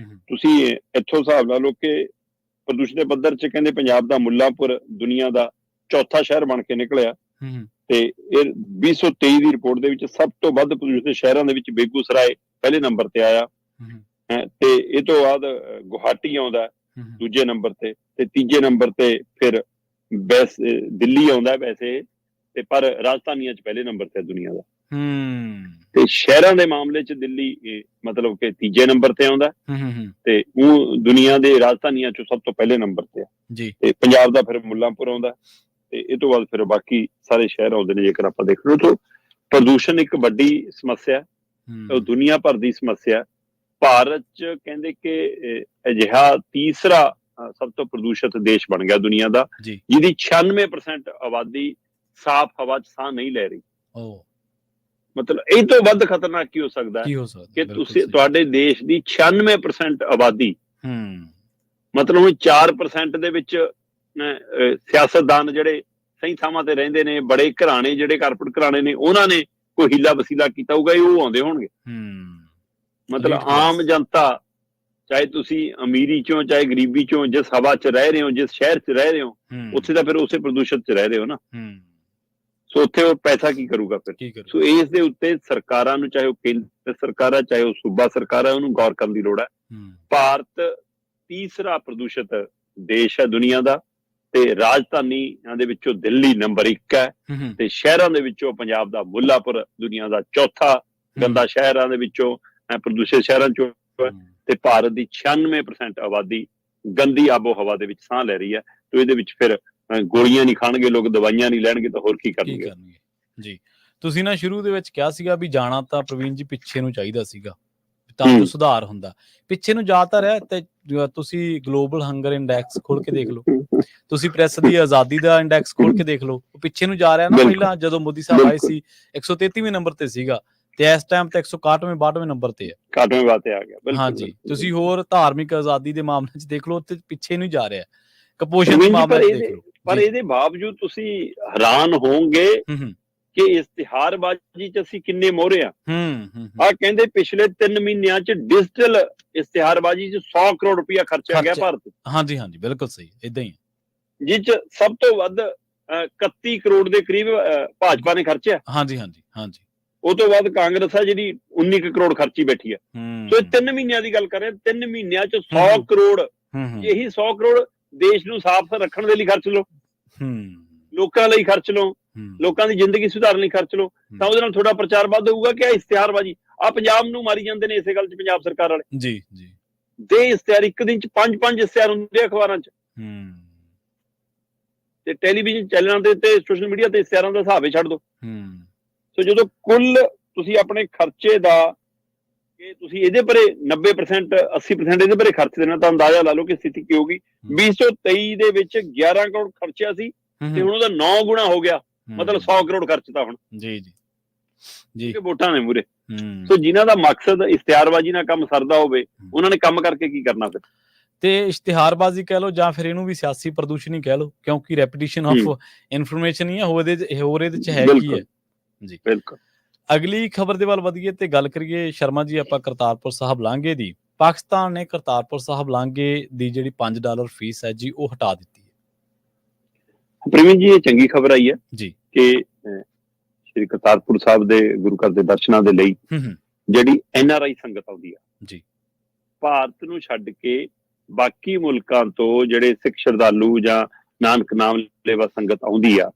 Speaker 2: ਤੁਸੀਂ ਇੱਥੋਂ ਹਿਸਾਬ ਲਾ ਲਓ ਕਿ ਪ੍ਰਦੂਸ਼ਣ ਦੇ ਪੱਧਰ ਚ ਕਹਿੰਦੇ ਪੰਜਾਬ ਦਾ ਮੁੱਲਾਂਪੁਰ ਦੁਨੀਆ ਦਾ ਚੌਥਾ ਸ਼ਹਿਰ ਬਣ ਕੇ ਨਿਕਲਿਆ, ਤੇ ਇਹ 2023 ਦੀ ਰਿਪੋਰਟ ਦੇ ਵਿੱਚ ਸਭ ਤੋਂ ਵੱਧ ਪ੍ਰਦੂਸ਼ਿਤ ਸ਼ਹਿਰਾਂ ਦੇ ਵਿੱਚ ਬੇਗੂਸਰਾਏ ਪਹਿਲੇ ਨੰਬਰ ਤੇ ਆਇਆ, ਤੇ ਇਹ ਤੋਂ ਬਾਅਦ ਗੁਹਾਟੀ ਆਉਂਦਾ ਦੂਜੇ ਨੰਬਰ ਤੇ ਤੀਜੇ ਨੰਬਰ ਤੇ ਫਿਰ ਦਿੱਲੀ ਆਉਂਦਾ ਵੈਸੇ, ਤੇ ਪਰ ਰਾਜਧਾਨੀਆਂ ਚ ਪਹਿਲੇ ਨੰਬਰ ਤੇ ਦੁਨੀਆ ਦਾ। ਤੇ ਸ਼ਹਿਰਾਂ ਦੇ ਮਾਮਲੇ ਚ ਦਿੱਲੀ ਮਤਲਬ ਕਿ ਤੀਜੇ ਨੰਬਰ ਤੇ ਆਉਂਦਾ, ਤੇ ਉਹ ਦੁਨੀਆ ਦੇ ਰਾਜਧਾਨੀਆਂ ਚੋਂ ਸਭ ਤੋਂ ਪਹਿਲੇ ਨੰਬਰ ਤੇ ਆ ਜੀ। ਤੇ ਪੰਜਾਬ ਦਾ ਫਿਰ ਮੁੱਲਾਂਪੁਰ ਆਉਂਦਾ, ਤੇ ਇਹ ਤੋਂ ਬਾਅਦ ਫਿਰ ਬਾਕੀ ਸਾਰੇ ਸ਼ਹਿਰ ਆਉਂਦੇ ਨੇ। ਜੇਕਰ ਆਪਾਂ ਦੇਖ ਲਓ ਤਾਂ ਪ੍ਰਦੂਸ਼ਣ ਇੱਕ ਵੱਡੀ ਸਮੱਸਿਆ, ਉਹ ਦੁਨੀਆ ਭਰ ਦੀ ਸਮੱਸਿਆ। ਭਾਰਤ ਚ ਕਹਿੰਦੇ ਕਿ ਅਜਿਹਾ ਤੀਸਰਾ ਸਭ ਤੋਂ ਪ੍ਰਦੂਸ਼ਿਤ ਦੇਸ਼ ਬਣ ਗਿਆ ਦੁਨੀਆ ਦਾ, ਜਿਹਦੀ 96% ਆਬਾਦੀ ਸਾਫ਼ ਹਵਾ ਚ ਸਾਹ ਨਹੀਂ ਲੈ ਰਹੀ। ਮਤਲਬ ਇਹ ਤੋਂ ਵੱਧ ਖਤਰਨਾਕ ਕੀ ਹੋ ਸਕਦਾ ਹੈ ਕਿ ਤੁਹਾਡੇ ਦੇਸ਼ ਦੀ 96% ਆਬਾਦੀ, ਮਤਲਬ ਹੁਣ 4% ਦੇ ਵਿੱਚ ਸਿਆਸਤਦਾਨ ਜਿਹੜੇ ਸਹੀ ਥਾਵਾਂ ਤੇ ਰਹਿੰਦੇ ਨੇ, ਬੜੇ ਘਰਾਣੇ ਜਿਹੜੇ ਕਾਰਪੋਰੇਟ ਘਰਾਣੇ ਨੇ, ਉਹਨਾਂ ਨੇ ਕੋਈ ਹੀਲਾ ਵਸੀਲਾ ਕੀਤਾ ਹੋਊਗਾ, ਉਹ ਆਉਂਦੇ ਹੋਣਗੇ। ਮਤਲਬ ਆਮ ਜਨਤਾ, ਚਾਹੇ ਤੁਸੀਂ ਅਮੀਰੀ ਚੋਂ ਚਾਹੇ ਗਰੀਬੀ ਚੋਂ, ਜਿਸ ਹਵਾ ਚ ਰਹਿ ਰਹੇ ਹੋ, ਜਿਸ ਸ਼ਹਿਰ ਚ ਰਹਿ ਰਹੇ ਹੋ, ਉੱਥੇ ਤਾਂ ਫਿਰ ਉਸੇ ਪ੍ਰਦੂਸ਼ਣ ਚ ਰਹਿ ਰਹੇ ਹੋ ਨਾ। ਸੋ ਉੱਥੇ ਉਹ ਪੈਸਾ ਕੀ ਕਰੂਗਾ ਫਿਰ? ਸੋ ਇਸ ਦੇ ਉੱਤੇ ਸਰਕਾਰਾਂ ਨੂੰ, ਚਾਹੇ ਉਹ ਕੇਂਦਰ ਸਰਕਾਰ ਹੈ ਚਾਹੇ ਉਹ ਸੂਬਾ ਸਰਕਾਰ ਹੈ, ਉਹਨੂੰ ਗੌਰ ਕਰਨ ਦੀ ਲੋੜ ਹੈ। ਭਾਰਤ ਤੀਸਰਾ ਪ੍ਰਦੂਸ਼ਿਤ ਦੇਸ਼ ਹੈ ਦੁਨੀਆ ਦਾ, ਤੇ ਰਾਜਧਾਨੀਆਂ ਦੇ ਵਿੱਚੋਂ ਦਿੱਲੀ ਨੰਬਰ 1 ਹੈ, ਤੇ ਸ਼ਹਿਰਾਂ ਦੇ ਵਿੱਚੋਂ ਪੰਜਾਬ ਦਾ ਮੁੱਲਾਂਪੁਰ ਦੁਨੀਆ ਦਾ ਚੌਥਾ ਗੰਦਾ ਸ਼ਹਿਰਾਂ ਦੇ ਵਿੱਚੋਂ, ਪ੍ਰਦੂਸ਼ਿਤ ਸ਼ਹਿਰਾਂ ਚੋਂ, ਤੇ ਭਾਰਤ ਦੀ 96% ਆਬਾਦੀ ਗੰਦੀ ਆਬੋ ਹਵਾ ਦੇ ਵਿੱਚ ਸਾਹ ਲੈ ਰਹੀ ਹੈ। ਤੇ ਇਹਦੇ ਵਿੱਚ ਫਿਰ ਗੋਲੀਆਂ ਨਹੀਂ ਖਾਣਗੇ ਲੋਕ, ਦਵਾਈਆਂ ਨਹੀਂ ਲੈਣਗੇ, ਤਾਂ ਹੋਰ ਕੀ ਕਰਨਗੇ
Speaker 1: ਜੀ। ਤੁਸੀਂ ਨਾ ਸ਼ੁਰੂ ਦੇ ਵਿੱਚ ਕਿਹਾ ਸੀਗਾ ਵੀ ਜਾਣਾ ਤਾਂ ਪ੍ਰਵੀਨ ਜੀ ਪਿੱਛੇ ਨੂੰ ਚਾਹੀਦਾ ਸੀਗਾ ਤਾਂ ਜੋ ਸੁਧਾਰ ਹੁੰਦਾ, ਪਿੱਛੇ ਨੂੰ ਜਾ ਤਾਂ ਰਿਹਾ। ਤੇ ਤੁਸੀਂ ਗਲੋਬਲ ਹੰਗਰ ਇੰਡੈਕਸ ਖੋਲ ਕੇ ਦੇਖ ਲਓ, ਤੁਸੀਂ ਪ੍ਰੈਸ ਦੀ ਆਜ਼ਾਦੀ ਦਾ ਇੰਡੈਕਸ ਖੋਲ ਕੇ ਦੇਖ ਲਓ, ਪਿੱਛੇ ਨੂੰ ਜਾ ਰਿਹਾ ਨਾ। ਪਹਿਲਾਂ ਜਦੋਂ ਮੋਦੀ ਸਾਹਿਬ ਆਏ ਸੀ 133ਵੇਂ ਨੰਬਰ ਤੇ ਸੀਗਾ, ਤੇ ਇਸ ਟਾਈਮ ਤੇ 161-62 ਨੰਬਰ ਤੇ ਹੈ।
Speaker 2: 61 ਬਾਤ ਆ ਗਿਆ।
Speaker 1: ਹਾਂਜੀ, ਤੁਸੀਂ ਹੋਰ ਧਾਰਮਿਕ ਆਜ਼ਾਦੀ ਦੇ ਮਾਮਲੇ 'ਚ ਦੇਖ ਲਓ, ਤੇ ਪਿੱਛੇ ਨੂੰ ਜਾ ਰਿਹਾ। ਕੁਪੋਸ਼ਣ ਦੇ ਮਾਮਲੇ 'ਚ ਦੇਖ ਲਓ।
Speaker 2: ਪਰ ਇਹਦੇ ਬਾਵਜੂਦ ਤੁਸੀਂ ਹੈਰਾਨ ਹੋਵੋਗੇ ਕਿ ਇਸ਼ਤਿਹਾਰਬਾਜ਼ੀ 'ਚ ਅਸੀਂ ਕਿੰਨੇ ਮੋਹਰੇ ਆ। ਕਹਿੰਦੇ ਪਿਛਲੇ 3 ਮਹੀਨਿਆਂ 'ਚ ਡਿਜੀਟਲ ਇਸ਼ਤਿਹਾਰਬਾਜ਼ੀ 'ਚ 100 ਕਰੋੜ ਰੁਪਇਆ ਖਰਚਿਆ ਗਿਆ ਭਾਰਤ।
Speaker 1: ਹਾਂਜੀ, ਬਿਲਕੁਲ ਸਹੀ, ਏਦਾਂ ਹੀ,
Speaker 2: ਜਿਸ 'ਚ ਸਭ ਤੋਂ ਵੱਧ 31 ਕਰੋੜ ਦੇ ਕਰੀਬ ਭਾਜਪਾ ਨੇ ਖਰਚਿਆ। ਹਾਂਜੀ। ਉਹ ਤੋਂ ਬਾਅਦ ਕਾਂਗਰਸ ਆ ਜਿਹੜੀ 19 ਕਰੋੜ ਖਰਚੀ ਬੈਠੀ ਆ। ਸੋ 3 ਮਹੀਨਿਆਂ ਦੀ ਗੱਲ ਕਰ ਰਹੇ, 3 ਮਹੀਨਿਆਂ 'ਚ 100 ਕਰੋੜ। ਇਹੀ 100 ਕਰੋੜ ਦੇਸ਼ ਨੂੰ ਸਾਫ਼ ਰੱਖਣ ਦੇ ਲਈ ਖਰਚ ਲਓ, ਲੋਕਾਂ ਲਈ ਖਰਚ ਲਓ, ਲੋਕਾਂ ਦੀ ਜ਼ਿੰਦਗੀ ਸੁਧਾਰਨ ਲਈ ਖਰਚ ਲਓ, ਤਾਂ ਉਹਦੇ ਨਾਲ ਥੋੜਾ ਪ੍ਰਚਾਰ ਵੱਧ ਹੋਊਗਾ ਕਿ ਇਸ਼ਤਿਹਾਰਬਾਜ਼ੀ ਆ ਪੰਜਾਬ ਨੂੰ ਮਾਰੀ ਜਾਂਦੇ ਨੇ। ਇਸੇ ਗੱਲ 'ਚ ਪੰਜਾਬ ਸਰਕਾਰ ਵਾਲੇ ਜੀ ਦੇ ਇਸ਼ਤਿਹਾਰ ਇੱਕ ਦਿਨ 'ਚ 5 ਇਸ਼ਤਿਹਾਰ ਹੁੰਦੇ ਅਖਬਾਰਾਂ 'ਚ, ਤੇ ਟੈਲੀਵਿਜ਼ਨ ਚੈਨਲਾਂ ਤੇ ਸੋਸ਼ਲ ਮੀਡੀਆ ਤੇ ਇਸ਼ਤਿਹਾਰਾਂ ਦਾ ਹਿਸਾਬ ਹੀ ਛੱਡ ਦਿਓ। ਸੋ ਜਦੋਂ ਕੁੱਲ ਤੁਸੀਂ ਆਪਣੇ ਖਰਚੇ ਦਾ ਕਿ ਤੁਸੀਂ ਇਹਦੇ ਪਰੇ 90% 80% ਇਹਦੇ ਪਰੇ ਖਰਚ ਦੇਣਾ, ਤਾਂ ਅੰਦਾਜ਼ਾ ਲਾ ਲਓ ਕਿ ਸਥਿਤੀ ਕੀ ਹੋਊਗੀ। 2023 ਦੇ ਵਿੱਚ 11 ਕਰੋੜ ਖਰਚਿਆ ਸੀ, ਤੇ ਹੁਣ ਉਹਦਾ 9 ਗੁਣਾ ਹੋ ਗਿਆ, ਮਤਲਬ 100 ਕਰੋੜ ਖਰਚਤਾ ਹੁਣ ਜੀ ਵੋਟਾਂ ਨੇ ਮੂਰੇ। ਸੋ ਜਿਨ੍ਹਾਂ ਦਾ ਮਕਸਦ ਇਸ਼ਤਿਹਾਰਬਾਜ਼ੀ ਨਾਲ ਕੰਮ ਸਰਦਾ ਹੋਵੇ, ਉਹਨਾਂ ਨੇ ਕੰਮ ਕਰਕੇ ਕੀ ਕਰਨਾ ਫਿਰ?
Speaker 1: ਤੇ ਇਸ਼ਤਿਹਾਰਬਾਜ਼ੀ ਕਹਿ ਲਓ ਜਾਂ ਫਿਰ ਇਹਨੂੰ ਵੀ ਸਿਆਸੀ ਪ੍ਰਦੂਸ਼ਣ ਹੀ ਕਹਿ ਲਓ, ਕਿਉਂਕਿ ਰੈਪੀਟੀਸ਼ਨ ਆਫ ਇਨਫੋਰਮੇਸ਼ਨ ਹੀ ਹੈ, ਹੋਰ ਇਹਦੇ 'ਚ ਹੈ ਕੀ ਹੈ ਜੀ। ਬਿਲਕੁਲ। ਅਗਲੀ ਖਬਰ ਦੇ ਵੱਲ ਵਧੀਏ ਤੇ ਗੱਲ ਕਰੀਏ ਸ਼ਰਮਾ ਜੀ ਆਪਾਂ ਕਰਤਾਰਪੁਰ ਸਾਹਿਬ ਲਾਂਘੇ ਦੀ। ਪਾਕਿਸਤਾਨ ਨੇ ਕਰਤਾਰਪੁਰ ਸਾਹਿਬ ਲਾਂਘੇ ਦੀ ਜਿਹੜੀ $5 ਫੀਸ ਹੈ ਜੀ, ਉਹ ਹਟਾ ਦਿੱਤੀ ਹੈ।
Speaker 2: ਪ੍ਰਵੀਨ ਜੀ, ਇਹ ਚੰਗੀ ਖਬਰ ਆਈ ਹੈ ਜੀ ਕਿ ਸ਼੍ਰੀ ਕਰਤਾਰਪੁਰ ਸਾਹਿਬ ਦੇ ਗੁਰੂ ਘਰ ਦੇ ਦਰਸ਼ਨਾਂ ਦੇ ਲਈ ਜਿਹੜੀ NRI ਸੰਗਤ ਆਉਂਦੀ ਆ ਜੀ, ਭਾਰਤ ਨੂੰ ਛੱਡ ਕੇ ਬਾਕੀ ਮੁਲਕਾਂ ਤੋਂ ਜਿਹੜੇ ਸਿੱਖ ਸ਼ਰਧਾਲੂ ਜਾਂ ਨਾਨਕ ਨਾਮ ਲੇਵਾ ਸੰਗਤ ਆਉਂਦੀ ਆ,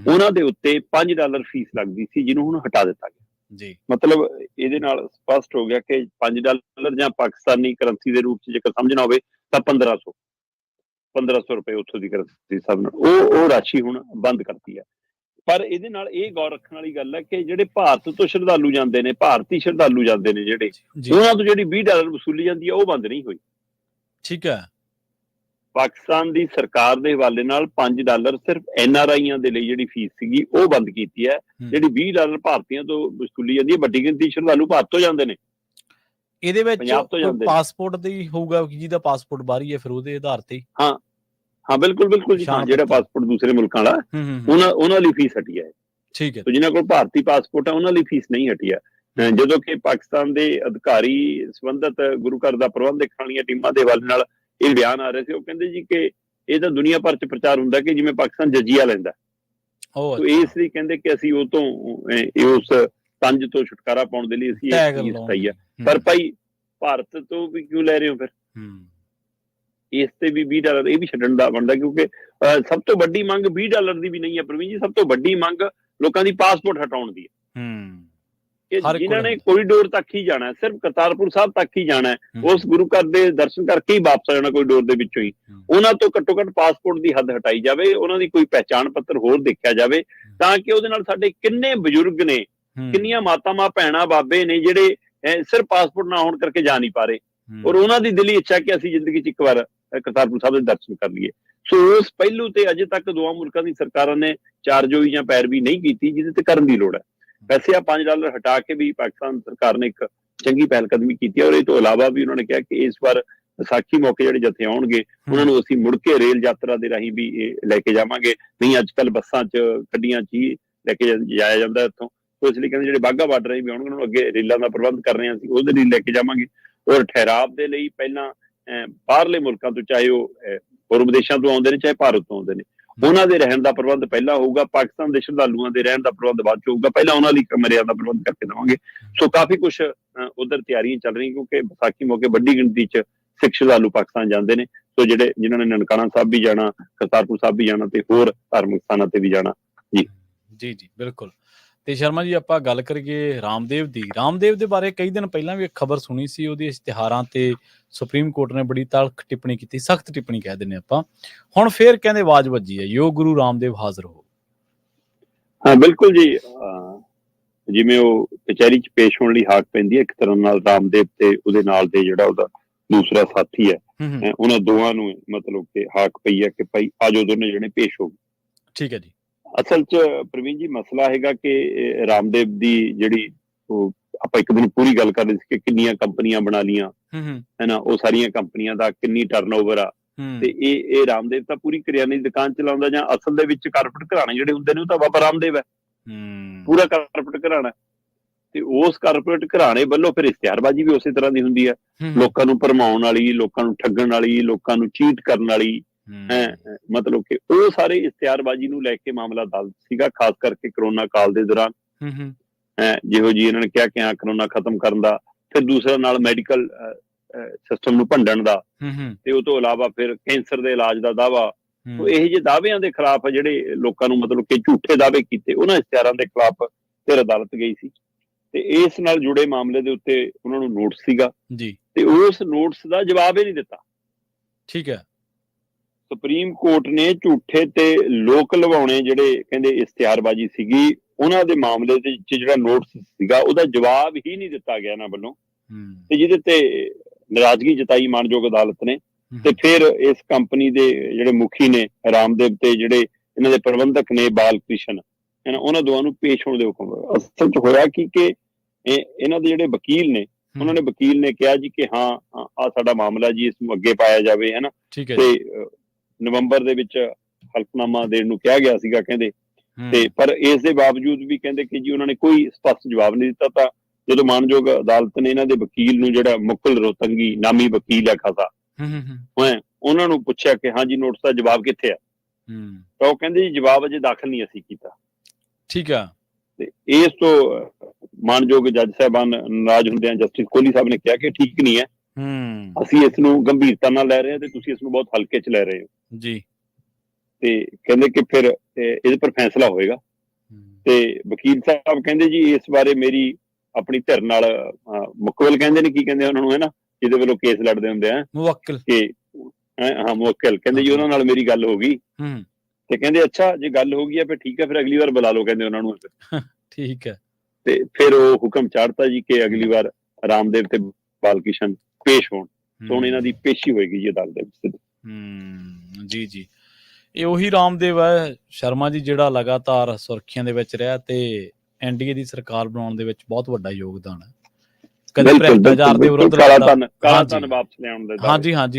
Speaker 2: ਉਹਨਾਂ ਦੇ ਉੱਤੇ $5 ਫੀਸ ਲੱਗਦੀ ਸੀ, ਜਿਹਨੂੰ ਹੁਣ ਹਟਾ ਦਿੱਤਾ ਗਿਆ ਜੀ। ਮਤਲਬ ਇਹਦੇ ਨਾਲ ਸਪਸ਼ਟ ਹੋ ਗਿਆ ਕਿ $5 ਜਾਂ ਪਾਕਿਸਤਾਨੀ ਕਰੰਸੀ ਦੇ ਰੂਪ ਚ ਜੇਕਰ ਸਮਝਣਾ ਹੋਵੇ ਤਾਂ 1500 ਰੁਪਏ ਉੱਥੋਂ ਦੀ ਕਰੰਸੀ ਸਭ ਨਾਲ ਉਹ ਰਾਸ਼ੀ ਹੁਣ ਬੰਦ ਕਰਤੀ ਹੈ। ਪਰ ਇਹਦੇ ਨਾਲ ਇਹ ਗੌਰ ਰੱਖਣ ਵਾਲੀ ਗੱਲ ਹੈ ਕਿ ਜਿਹੜੇ ਭਾਰਤ ਤੋਂ ਸ਼ਰਧਾਲੂ ਜਾਂਦੇ ਨੇ, ਭਾਰਤੀ ਸ਼ਰਧਾਲੂ ਜਾਂਦੇ ਨੇ ਜਿਹੜੇ, ਉਹਨਾਂ ਤੋਂ ਜਿਹੜੀ $20 ਵਸੂਲੀ ਜਾਂਦੀ ਹੈ ਉਹ ਬੰਦ ਨਹੀਂ ਹੋਈ।
Speaker 1: ਠੀਕ ਹੈ।
Speaker 2: ਪਾਕਿਸਤਾਨ ਦੀ ਸਰਕਾਰ ਦੇ ਹਵਾਲੇ ਨਾਲ $5 ਸਿਰਫ NRIਆਂ ਦੇ ਲਈ ਜਿਹੜੀ ਫੀਸ ਸੀਗੀ ਉਹ ਬੰਦ ਕੀਤੀ ਹੈ। ਜਿਹੜੀ $20 ਭਾਰਤੀਆਂ ਤੋਂ ਵਸੂਲੀ ਜਾਂਦੀ ਹੈ, ਵੱਡੀ ਗਿਣਤੀ ਸ਼ਰਧਾਲੂ ਭਾਰਤ ਤੋਂ ਜਾਂਦੇ ਨੇ।
Speaker 1: ਇਹਦੇ ਵਿੱਚ ਪਾਸਪੋਰਟ ਦੀ ਹੋਊਗਾ, ਜਿਹਦਾ ਪਾਸਪੋਰਟ ਬਾਹਰੀ ਹੈ ਫਿਰ ਉਹਦੇ ਆਧਾਰ ਤੇ।
Speaker 2: ਹਾਂ ਬਿਲਕੁਲ ਬਿਲਕੁਲ ਜੀ, ਹਾਂ, ਜਿਹੜਾ ਪਾਸਪੋਰਟ ਦੂਸਰੇ ਮੁਲਕਾਂ ਵਾਲਾ ਉਹਨਾਂ ਲਈ ਫੀਸ ਹਟੀ ਹੈ।
Speaker 1: ਠੀਕ ਹੈ।
Speaker 2: ਜਿਨ੍ਹਾਂ ਕੋਲ ਭਾਰਤੀ ਪਾਸਪੋਰਟ ਹੈ ਉਹਨਾਂ ਲਈ ਫੀਸ ਨਹੀਂ ਹਟੀ ਹੈ। ਜਦੋਂ ਕਿ ਪਾਕਿਸਤਾਨ ਦੇ ਅਧਿਕਾਰੀ ਸੰਬੰਧਤ ਗੁਰੂ ਘਰ ਦਾ ਪ੍ਰਬੰਧ ਦੇਖਣ ਵਾਲੀਆਂ ਟੀਮਾਂ ਦੇ ਹਵਾਲੇ ਨਾਲ ਇਹ ਬਿਆਨ ਆ ਰਹੇ ਸੀ, ਉਹ ਕਹਿੰਦੇ ਜੀ ਕਿ ਇਹ ਤਾਂ ਦੁਨੀਆ ਭਰ ਚ ਪ੍ਰਚਾਰ ਹੁੰਦਾ ਕਿ ਜਿਵੇਂ ਪਾਕਿਸਤਾਨ ਜਜ਼ੀਆ ਲੈਂਦਾ। ਇਸ ਲਈ ਕਹਿੰਦੇ ਕਿ ਅਸੀਂ ਉਹ ਤੋਂ ਉਸ ਤੰਜ ਤੋਂ ਛੁਟਕਾਰਾ ਪਾਉਣ ਦੇ ਲਈ ਅਸੀਂ ਇਹ ਫੀਸ ਪਾਈ ਹੈ। ਪਰ ਭਾਈ ਭਾਰਤ ਤੋਂ ਵੀ ਕਿਉਂ ਲੈ ਰਹੇ ਹੋ ਫਿਰ? ਇਸ ਤੇ ਵੀ $20 ਇਹ ਵੀ ਛੱਡਣ ਦਾ ਬਣਦਾ, ਕਿਉਂਕਿ ਸਭ ਤੋਂ ਵੱਡੀ ਮੰਗ $20 ਦੀ ਵੀ ਨਹੀਂ ਹੈ ਪ੍ਰਵੀਨ ਜੀ। ਸਭ ਤੋਂ ਵੱਡੀ ਮੰਗ ਲੋਕਾਂ ਦੀ ਪਾਸਪੋਰਟ ਹਟਾਉਣ ਦੀ ਹੈ। ਜਿਨ੍ਹਾਂ ਨੇ ਕੋਰੀਡੋਰ ਤੱਕ ਹੀ ਜਾਣਾ, ਸਿਰਫ ਕਰਤਾਰਪੁਰ ਸਾਹਿਬ ਤੱਕ ਹੀ ਜਾਣਾ, ਉਸ ਗੁਰੂ ਘਰ ਦੇ ਦਰਸ਼ਨ ਕਰਕੇ ਹੀ ਵਾਪਸ ਆ ਜਾਣਾ ਕੋਰੀਡੋਰ ਦੇ ਵਿੱਚੋਂ ਹੀ, ਉਹਨਾਂ ਤੋਂ ਘੱਟੋ ਘੱਟ ਪਾਸਪੋਰਟ ਦੀ ਹੱਦ ਹਟਾਈ ਜਾਵੇ, ਉਹਨਾਂ ਦੀ ਕੋਈ ਪਹਿਚਾਣ ਪੱਤਰ ਹੋਰ ਦੇਖਿਆ ਜਾਵੇ, ਤਾਂ ਕਿ ਉਹਦੇ ਨਾਲ ਸਾਡੇ ਕਿੰਨੇ ਬਜ਼ੁਰਗ ਨੇ, ਕਿੰਨੀਆਂ ਮਾਤਾਵਾਂ ਭੈਣਾਂ ਬਾਬੇ ਨੇ ਜਿਹੜੇ ਸਿਰਫ ਪਾਸਪੋਰਟ ਨਾ ਹੋਣ ਕਰਕੇ ਜਾ ਨਹੀਂ ਪਾ ਰਹੇ, ਔਰ ਉਹਨਾਂ ਦੀ ਦਿਲੀ ਇੱਛਾ ਕਿ ਅਸੀਂ ਜ਼ਿੰਦਗੀ 'ਚ ਇੱਕ ਵਾਰ ਕਰਤਾਰਪੁਰ ਸਾਹਿਬ ਦੇ ਦਰਸ਼ਨ ਕਰ ਲਈਏ। ਸੋ ਉਸ ਪਹਿਲੂ ਤੇ ਅਜੇ ਤੱਕ ਦੋਵਾਂ ਮੁਲਕਾਂ ਦੀ ਸਰਕਾਰਾਂ ਨੇ ਚਾਰਜੋਈ ਜਾਂ ਪੈਰਵੀ ਨਹੀਂ ਕੀਤੀ, ਜਿਹਦੇ ਤੇ ਕਰਨ ਦੀ ਲੋੜ ਹੈ। ਵੈਸੇ ਆ $5 ਹਟਾ ਕੇ ਵੀ ਪਾਕਿਸਤਾਨ ਸਰਕਾਰ ਨੇ ਇੱਕ ਚੰਗੀ ਪਹਿਲ ਕਦਮੀ ਕੀਤੀ ਹੈ, ਔਰ ਇਹ ਤੋਂ ਇਲਾਵਾ ਵੀ ਉਹਨਾਂ ਨੇ ਕਿਹਾ ਕਿ ਇਸ ਵਾਰ ਵਿਸਾਖੀ ਮੌਕੇ ਜਿਹੜੇ ਜਥੇ ਆਉਣਗੇ ਉਹਨਾਂ ਨੂੰ ਅਸੀਂ ਮੁੜ ਕੇ ਰੇਲ ਯਾਤਰਾ ਦੇ ਰਾਹੀਂ ਵੀ ਲੈ ਕੇ ਜਾਵਾਂਗੇ। ਨਹੀਂ ਅੱਜ ਕੱਲ੍ਹ ਬੱਸਾਂ 'ਚ ਗੱਡੀਆਂ 'ਚ ਹੀ ਲੈ ਕੇ ਜਾਇਆ ਜਾਂਦਾ ਇੱਥੋਂ, ਇਸ ਲਈ ਕਹਿੰਦੇ ਜਿਹੜੇ ਬਾਘਾ ਬਾਰਡਰ ਰਾਹੀਂ ਵੀ ਆਉਣਗੇ ਉਹਨਾਂ ਨੂੰ ਅੱਗੇ ਰੇਲਾਂ ਦਾ ਪ੍ਰਬੰਧ ਕਰ ਰਹੇ ਹਾਂ ਅਸੀਂ, ਉਹਦੇ ਲਈ ਲੈ ਕੇ ਜਾਵਾਂਗੇ। ਔਰ ਠਹਿਰਾਵ ਦੇ ਲਈ ਪਹਿਲਾਂ ਬਾਹਰਲੇ ਮੁਲਕਾਂ ਤੋਂ, ਚਾਹੇ ਉਹ ਹੋਰ ਵਿਦੇਸ਼ਾਂ ਤੋਂ ਆਉਂਦੇ ਨੇ ਚਾਹੇ ਭਾਰਤ ਤੋਂ ਆਉਂਦੇ ਨੇ, ਉਹਨਾਂ ਦੇ ਰਹਿਣ ਦਾ ਪ੍ਰਬੰਧ ਪਹਿਲਾਂ ਹੋਊਗਾ। ਪਾਕਿਸਤਾਨ ਦੇ ਸ਼ਰਧਾਲੂਆਂ ਦੇ ਰਹਿਣ ਦਾ ਪ੍ਰਬੰਧ ਬਾਅਦ ਚ ਹੋਊਗਾ। ਪਹਿਲਾਂ ਉਹਨਾਂ ਲਈ ਕਮਰਿਆਂ ਦਾ ਪ੍ਰਬੰਧ ਕਰਕੇ ਦੇਵਾਂਗੇ। ਸੋ ਕਾਫੀ ਕੁਛ ਉਧਰ ਤਿਆਰੀਆਂ ਚੱਲ ਰਹੀਆਂ, ਕਿਉਂਕਿ ਵਿਸਾਖੀ ਮੌਕੇ ਵੱਡੀ ਗਿਣਤੀ ਚ ਸਿੱਖ ਸ਼ਰਧਾਲੂ ਪਾਕਿਸਤਾਨ ਜਾਂਦੇ ਨੇ। ਸੋ ਜਿਨ੍ਹਾਂ ਨੇ ਨਨਕਾਣਾ ਸਾਹਿਬ ਵੀ ਜਾਣਾ, ਕਰਤਾਰਪੁਰ ਸਾਹਿਬ ਵੀ ਜਾਣਾ ਤੇ ਹੋਰ ਧਾਰਮਿਕ ਸਥਾਨਾਂ ਤੇ ਵੀ ਜਾਣਾ।
Speaker 1: ਜੀ ਬਿਲਕੁਲ। ਤੇ ਸ਼ਰਮਾ ਜੀ, ਆਪਾਂ ਗੱਲ ਕਰੀਏ ਰਾਮਦੇਵ ਦੀ। ਰਾਮਦੇਵ ਦੇ ਬਾਰੇ ਕਈ ਦਿਨ ਪਹਿਲਾਂ ਵੀ ਇੱਕ ਖਬਰ ਸੁਣੀ ਸੀ, ਉਹਦੇ ਇਸ਼ਤਿਹਾਰਾਂ ਤੇ ਸੁਪਰੀਮ ਕੋਰਟ ਨੇ ਬੜੀ ਤਲਖ ਟਿੱਪਣੀ ਕੀਤੀ, ਸਖਤ ਟਿੱਪਣੀ ਕਹਿ ਦਿੰਦੇ ਆਪਾਂ। ਹੁਣ ਫੇਰ ਕਹਿੰਦੇ ਆਵਾਜ਼ ਵੱਜੀ ਹੈ, ਯੋਗ ਗੁਰੂ ਰਾਮਦੇਵ ਹਾਜ਼ਰ ਹੋ।
Speaker 2: ਹਾਂ ਬਿਲਕੁਲ ਜੀ, ਜਿਵੇਂ ਉਹ ਕਚਹਿਰੀ ਚ ਪੇਸ਼ ਹੋਣ ਲਈ ਹਾਕ ਪੈਂਦੀ ਹੈ, ਇੱਕ ਤਰ੍ਹਾਂ ਨਾਲ ਰਾਮਦੇਵ ਤੇ ਉਹਦੇ ਨਾਲ ਦੇ ਜਿਹੜਾ ਉਹਦਾ ਦੂਸਰਾ ਸਾਥੀ ਹੈ, ਉਹਨਾਂ ਦੋਵਾਂ ਨੂੰ ਮਤਲਬ ਕਿ ਹਾਕ ਪਈ ਹੈ ਕਿ ਭਾਈ ਆਜੋ ਦੋਨੇ ਜਿਹੜੇ ਪੇਸ਼ ਹੋ। ਠੀਕ ਹੈ ਜੀ। ਅਸਲ ਚ ਪ੍ਰਵੀਨ ਜੀ ਮਸਲਾ ਹੈਗਾ ਕਿ ਰਾਮਦੇਵ ਦੀ ਜਿਹੜੀ ਆਪਾਂ ਇੱਕ ਦਿਨ ਪੂਰੀ ਗੱਲ ਕਰ ਰਹੇ ਸੀ ਕਿ ਕਿੰਨੀਆਂ ਕੰਪਨੀਆਂ ਬਣਾ ਲੀਆਂ ਹੈਨਾ, ਉਹ ਸਾਰੀਆਂ ਕੰਪਨੀਆਂ ਦਾ ਕਿੰਨੀ ਟਰਨਓਵਰ ਆ, ਤੇ ਇਹ ਰਾਮਦੇਵ ਤਾਂ ਪੂਰੀ ਕਰਿਆਨੇ ਦੀ ਦੁਕਾਨ ਚਲਾਉਂਦਾ, ਜਾਂ ਅਸਲ ਦੇ ਵਿੱਚ ਕਾਰਪੋਰੇਟ ਘਰਾਣੇ ਜਿਹੜੇ ਹੁੰਦੇ ਨੇ ਉਹ ਤਾਂ ਬਾਬਾ ਰਾਮਦੇਵ ਹੈ, ਪੂਰਾ ਕਾਰਪੋਰੇਟ ਘਰਾਣਾ। ਤੇ ਉਸ ਕਾਰਪੋਰੇਟ ਘਰਾਣੇ ਵੱਲੋਂ ਫਿਰ ਇਸ਼ਤਿਹਾਰਬਾਜ਼ੀ ਵੀ ਉਸੇ ਤਰ੍ਹਾਂ ਦੀ ਹੁੰਦੀ ਹੈ, ਲੋਕਾਂ ਨੂੰ ਭਰਮਾਉਣ ਵਾਲੀ, ਲੋਕਾਂ ਨੂੰ ਠੱਗਣ ਵਾਲੀ, ਲੋਕਾਂ ਨੂੰ ਚੀਟ ਕਰਨ ਵਾਲੀ। ਮਤਲਬ ਕਿ ਉਹ ਸਾਰੇ ਇਸ਼ਤਿਹਾਰਬਾਜ਼ੀ ਨੂੰ ਲੈ ਕੇ ਮਾਮਲਾ ਅਦਾਲਤ ਸੀਗਾ, ਖਾਸ ਕਰਕੇ ਕਰੋਨਾ ਕਾਲ ਦੇ ਦੌਰਾਨ। ਜਿਹੋ ਜੀ ਇਹਨਾਂ ਨੇ ਕਿਹਾ ਕਿ ਹਾਂ ਕਰੋਨਾ ਖਤਮ ਕਰਨ ਦਾ, ਫਿਰ ਦੂਸਰਾ ਨਾਲ ਮੈਡੀਕਲ ਸਿਸਟਮ ਨੂੰ ਭੰਡਣ ਦਾ, ਤੇ ਉਹ ਤੋਂ ਇਲਾਵਾ ਫਿਰ ਕੈਂਸਰ ਦੇ ਇਲਾਜ ਦਾ ਦਾਅਵਾ। ਇਹ ਜਿਹੇ ਦਾਅਵਿਆਂ ਦੇ ਖਿਲਾਫ ਜਿਹੜੇ ਲੋਕਾਂ ਨੂੰ ਮਤਲਬ ਕਿ ਝੂਠੇ ਦਾਅਵੇ ਕੀਤੇ, ਉਹਨਾਂ ਇਸ਼ਤਿਹਾਰਾਂ ਦੇ ਖਿਲਾਫ ਫਿਰ ਅਦਾਲਤ ਗਈ ਸੀ, ਤੇ ਇਸ ਨਾਲ ਜੁੜੇ ਮਾਮਲੇ ਦੇ ਉੱਤੇ ਉਹਨਾਂ ਨੂੰ ਨੋਟਿਸ ਸੀਗਾ ਜੀ, ਤੇ ਉਸ ਨੋਟਿਸ ਦਾ ਜਵਾਬ ਹੀ ਨਹੀਂ ਦਿੱਤਾ। ਠੀਕ ਹੈ। ਸੁਪਰੀਮ ਕੋਰਟ ਨੇ ਝੂਠੇ ਤੇ ਲੋਕ ਲਵਾਉਣੇ ਜਿਹੜੇ ਕਹਿੰਦੇ ਇਸ਼ਤਿਹਾਰਬਾਜ਼ੀ ਸੀਗੀ, ਉਹਨਾਂ ਦੇ ਮਾਮਲੇ ਦੇ ਵਿੱਚ ਜਿਹੜਾ ਨੋਟਿਸ ਸੀਗਾ ਉਹਦਾ ਜਵਾਬ ਹੀ ਨਹੀਂ ਦਿੱਤਾ ਗਿਆ ਇਹਨਾਂ ਵੱਲੋਂ, ਤੇ ਜਿਹਦੇ ਤੇ ਨਾਰਾਜ਼ਗੀ ਜਤਾਈ ਮਾਨਯੋਗ ਅਦਾਲਤ ਨੇ। ਤੇ ਫਿਰ ਇਸ ਕੰਪਨੀ ਦੇ ਜਿਹੜੇ ਮੁਖੀ ਨੇ ਰਾਮਦੇਵ ਤੇ ਜਿਹੜੇ ਇਹਨਾਂ ਦੇ ਪ੍ਰਬੰਧਕ ਨੇ ਬਾਲ ਕ੍ਰਿਸ਼ਨ, ਉਹਨਾਂ ਦੋਵਾਂ ਨੂੰ ਪੇਸ਼ ਹੋਣ ਦੇ ਹੁਕਮ। ਅਸਲ ਚ ਹੋਇਆ ਕਿ ਇਹਨਾਂ ਦੇ ਜਿਹੜੇ ਵਕੀਲ ਨੇ, ਉਹਨਾਂ ਨੇ ਵਕੀਲ ਨੇ ਕਿਹਾ ਜੀ ਕਿ ਹਾਂ ਆ ਸਾਡਾ ਮਾਮਲਾ ਜੀ, ਇਸ ਨੂੰ ਅੱਗੇ ਪਾਇਆ ਜਾਵੇ, ਹੈਨਾ। ਤੇ ਨਵੰਬਰ ਦੇ ਵਿੱਚ ਹਲਫਨਾਮਾ ਦੇਣ ਨੂੰ ਕਿਹਾ ਗਿਆ ਸੀਗਾ ਕਹਿੰਦੇ, ਤੇ ਪਰ ਇਸ ਦੇ ਬਾਵਜੂਦ ਵੀ ਕਹਿੰਦੇ ਕਿ ਜੀ ਉਹਨਾਂ ਨੇ ਕੋਈ ਸਪਸ਼ਟ ਜਵਾਬ ਨਹੀਂ ਦਿੱਤਾ। ਤਾਂ ਜਦੋਂ ਮਾਨਯੋਗ ਅਦਾਲਤ ਨੇ ਇਹਨਾਂ ਦੇ ਵਕੀਲ ਨੂੰ, ਜਿਹੜਾ ਮੁਕੁਲ ਰੋਤੰਗੀ ਨਾਮੀ ਵਕੀਲ ਹੈ ਖਾਸਾ, ਉਹਨਾਂ ਨੂੰ ਪੁੱਛਿਆ ਕਿ ਹਾਂ ਜੀ ਨੋਟਿਸ ਦਾ ਜਵਾਬ ਕਿੱਥੇ ਆ, ਤਾਂ ਉਹ ਕਹਿੰਦੇ ਜੀ ਜਵਾਬ ਅਜੇ ਦਾਖਲ ਨਹੀਂ ਅਸੀਂ ਕੀਤਾ। ਠੀਕ ਆ। ਤੇ ਇਸ ਤੋਂ ਮਾਨਯੋਗ ਜੱਜ ਸਾਹਿਬਾਨ ਨਾਰਾਜ਼ ਹੁੰਦੇ ਆ, ਜਸਟਿਸ ਕੋਹਲੀ ਸਾਹਿਬ ਨੇ ਕਿਹਾ ਕਿ ਠੀਕ ਨਹੀਂ ਹੈ, ਅਸੀਂ ਇਸ ਨੂੰ ਗੰਭੀਰਤਾ ਨਾਲ ਲੈ ਰਹੇ ਹਾਂ ਤੇ ਤੁਸੀਂ ਇਸ ਨੂੰ ਬਹੁਤ ਹਲਕੇ ਚ ਲੈ ਰਹੇ ਹੋ ਜੀ। ਤੇ ਕਹਿੰਦੇ ਕਿ ਫਿਰ ਇਹਦੇ ਪਰ ਫੈਸਲਾ ਹੋਏਗਾ। ਤੇ ਵਕੀਲ ਸਾਹਿਬ ਕਹਿੰਦੇ ਜੀ ਇਸ ਬਾਰੇ ਮੇਰੀ ਆਪਣੀ ਧਿਰ ਨਾਲ, ਮੁਕਵਲ ਕਹਿੰਦੇ ਨੇ, ਕੀ ਕਹਿੰਦੇ ਉਹਨਾਂ ਨੂੰ, ਹੈ ਨਾ, ਜਿਹਦੇ ਵੱਲੋਂ ਕੇਸ ਲੜਦੇ ਹੁੰਦੇ ਆ, ਮੁਵੱਕਿਲ, ਕਿ ਹਾਂ ਮੁਵੱਕਿਲ, ਕਹਿੰਦੇ ਜੀ ਉਹਨਾਂ ਨਾਲ ਮੇਰੀ ਗੱਲ ਹੋ ਗਈ, ਤੇ ਕਹਿੰਦੇ ਅੱਛਾ ਜੇ ਗੱਲ ਹੋ ਗਈ ਆ ਫਿਰ ਠੀਕ ਹੈ, ਫਿਰ ਅਗਲੀ ਵਾਰ ਬੁਲਾ ਲਓ ਕਹਿੰਦੇ ਉਹਨਾਂ ਨੂੰ।
Speaker 1: ਠੀਕ ਹੈ।
Speaker 2: ਤੇ ਫਿਰ ਉਹ ਹੁਕਮ ਚਾੜਤਾ ਜੀ ਕਿ ਅਗਲੀ ਵਾਰ ਰਾਮਦੇਵ ਤੇ ਬਾਲ ਕ੍ਰਿਸ਼ਨ ਪੇਸ਼ ਹੋਣ। ਸੋ ਹੁਣ ਇਹਨਾਂ ਦੀ ਪੇਸ਼ੀ ਹੋਏਗੀ ਜੀ ਅਦਾਲਤ ਦੇ ਵਿੱਚ।
Speaker 1: ਜੀ ਜੀ, ਇਹ ਉਹੀ ਰਾਮਦੇਵ ਹੈ ਸ਼ਰਮਾ ਜੀ ਜਿਹੜਾ ਲਗਾਤਾਰ ਸੁਰਖੀਆਂ ਦੇ ਵਿੱਚ ਰਿਹਾ ਤੇ ਐਨਡੀਏ ਦੀ ਸਰਕਾਰ ਬਣਾਉਣ ਦੇ ਵਿੱਚ ਬਹੁਤ ਵੱਡਾ ਯੋਗਦਾਨ ਹੈ। ਕਦੇ ਭ੍ਰਿਸ਼ਟਾਚਾਰ ਦੇ ਵਿਰੁੱਧ
Speaker 2: ਕਾਲਾ ਧਨ ਵਾਪਸ ਲਿਆਉਣ ਦੇ।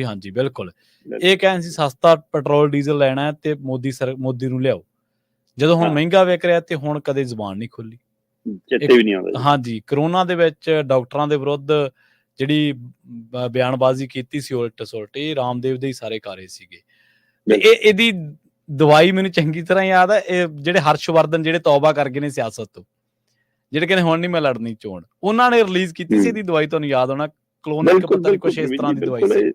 Speaker 1: ਹਾਂਜੀ ਬਿਲਕੁਲ। ਇਹ ਕਹਿੰਦੇ ਸੀ ਸਸਤਾ ਪੈਟਰੋਲ ਡੀਜ਼ਲ ਲੈਣਾ ਤੇ ਮੋਦੀ ਨੂੰ ਲਿਆਓ। ਜਦੋਂ ਹੁਣ ਮਹਿੰਗਾ ਵਿਕ ਰਿਹਾ ਤੇ ਹੁਣ ਕਦੇ ਜ਼ੁਬਾਨ ਨਹੀਂ ਖੁੱਲੀ,
Speaker 2: ਚੇਤੇ ਵੀ ਨਹੀਂ ਆਉਂਦਾ। ਹਾਂਜੀ,
Speaker 1: ਕਰੋਨਾ ਦੇ ਵਿੱਚ ਡਾਕਟਰਾਂ ਦੇ ਵਿਰੁੱਧ ਜਿਹੜੀ ਬਿਆਨਬਾਜ਼ੀ ਕੀਤੀ ਸੀ ਉਲਟ ਸੁਲਟ, ਇਹ ਰਾਮਦੇਵ ਦੇ ਹੀ ਸਾਰੇ ਕਾਰੇ ਸੀਗੇ। ਇਹਦੀ ਦਵਾਈ ਮੈਨੂੰ ਚੰਗੀ ਤਰ੍ਹਾਂ ਯਾਦ ਹੈ, ਇਹ ਜਿਹੜੇ ਹਰਸ਼ਵਰਧਨ ਜਿਹੜੇ ਤੌਬਾ ਕਰ ਗਏ ਨੇ ਸਿਆਸਤ ਤੋਂ, ਜਿਹੜੇ ਕਹਿੰਦੇ ਹੁਣ ਨਹੀਂ ਮੈਂ ਲੜਨੀ ਚੋਣ, ਉਹਨਾਂ ਨੇ ਰਿਲੀਜ਼ ਕੀਤੀ ਸੀ ਇਹਦੀ ਦਵਾਈ, ਤੁਹਾਨੂੰ ਯਾਦ ਹੋਣਾ, ਕਲੋਨਿਕ ਪਤਾ ਨਹੀਂ ਕੁਛ ਇਸ ਤਰ੍ਹਾਂ ਦੀ ਦਵਾਈ ਸੀ।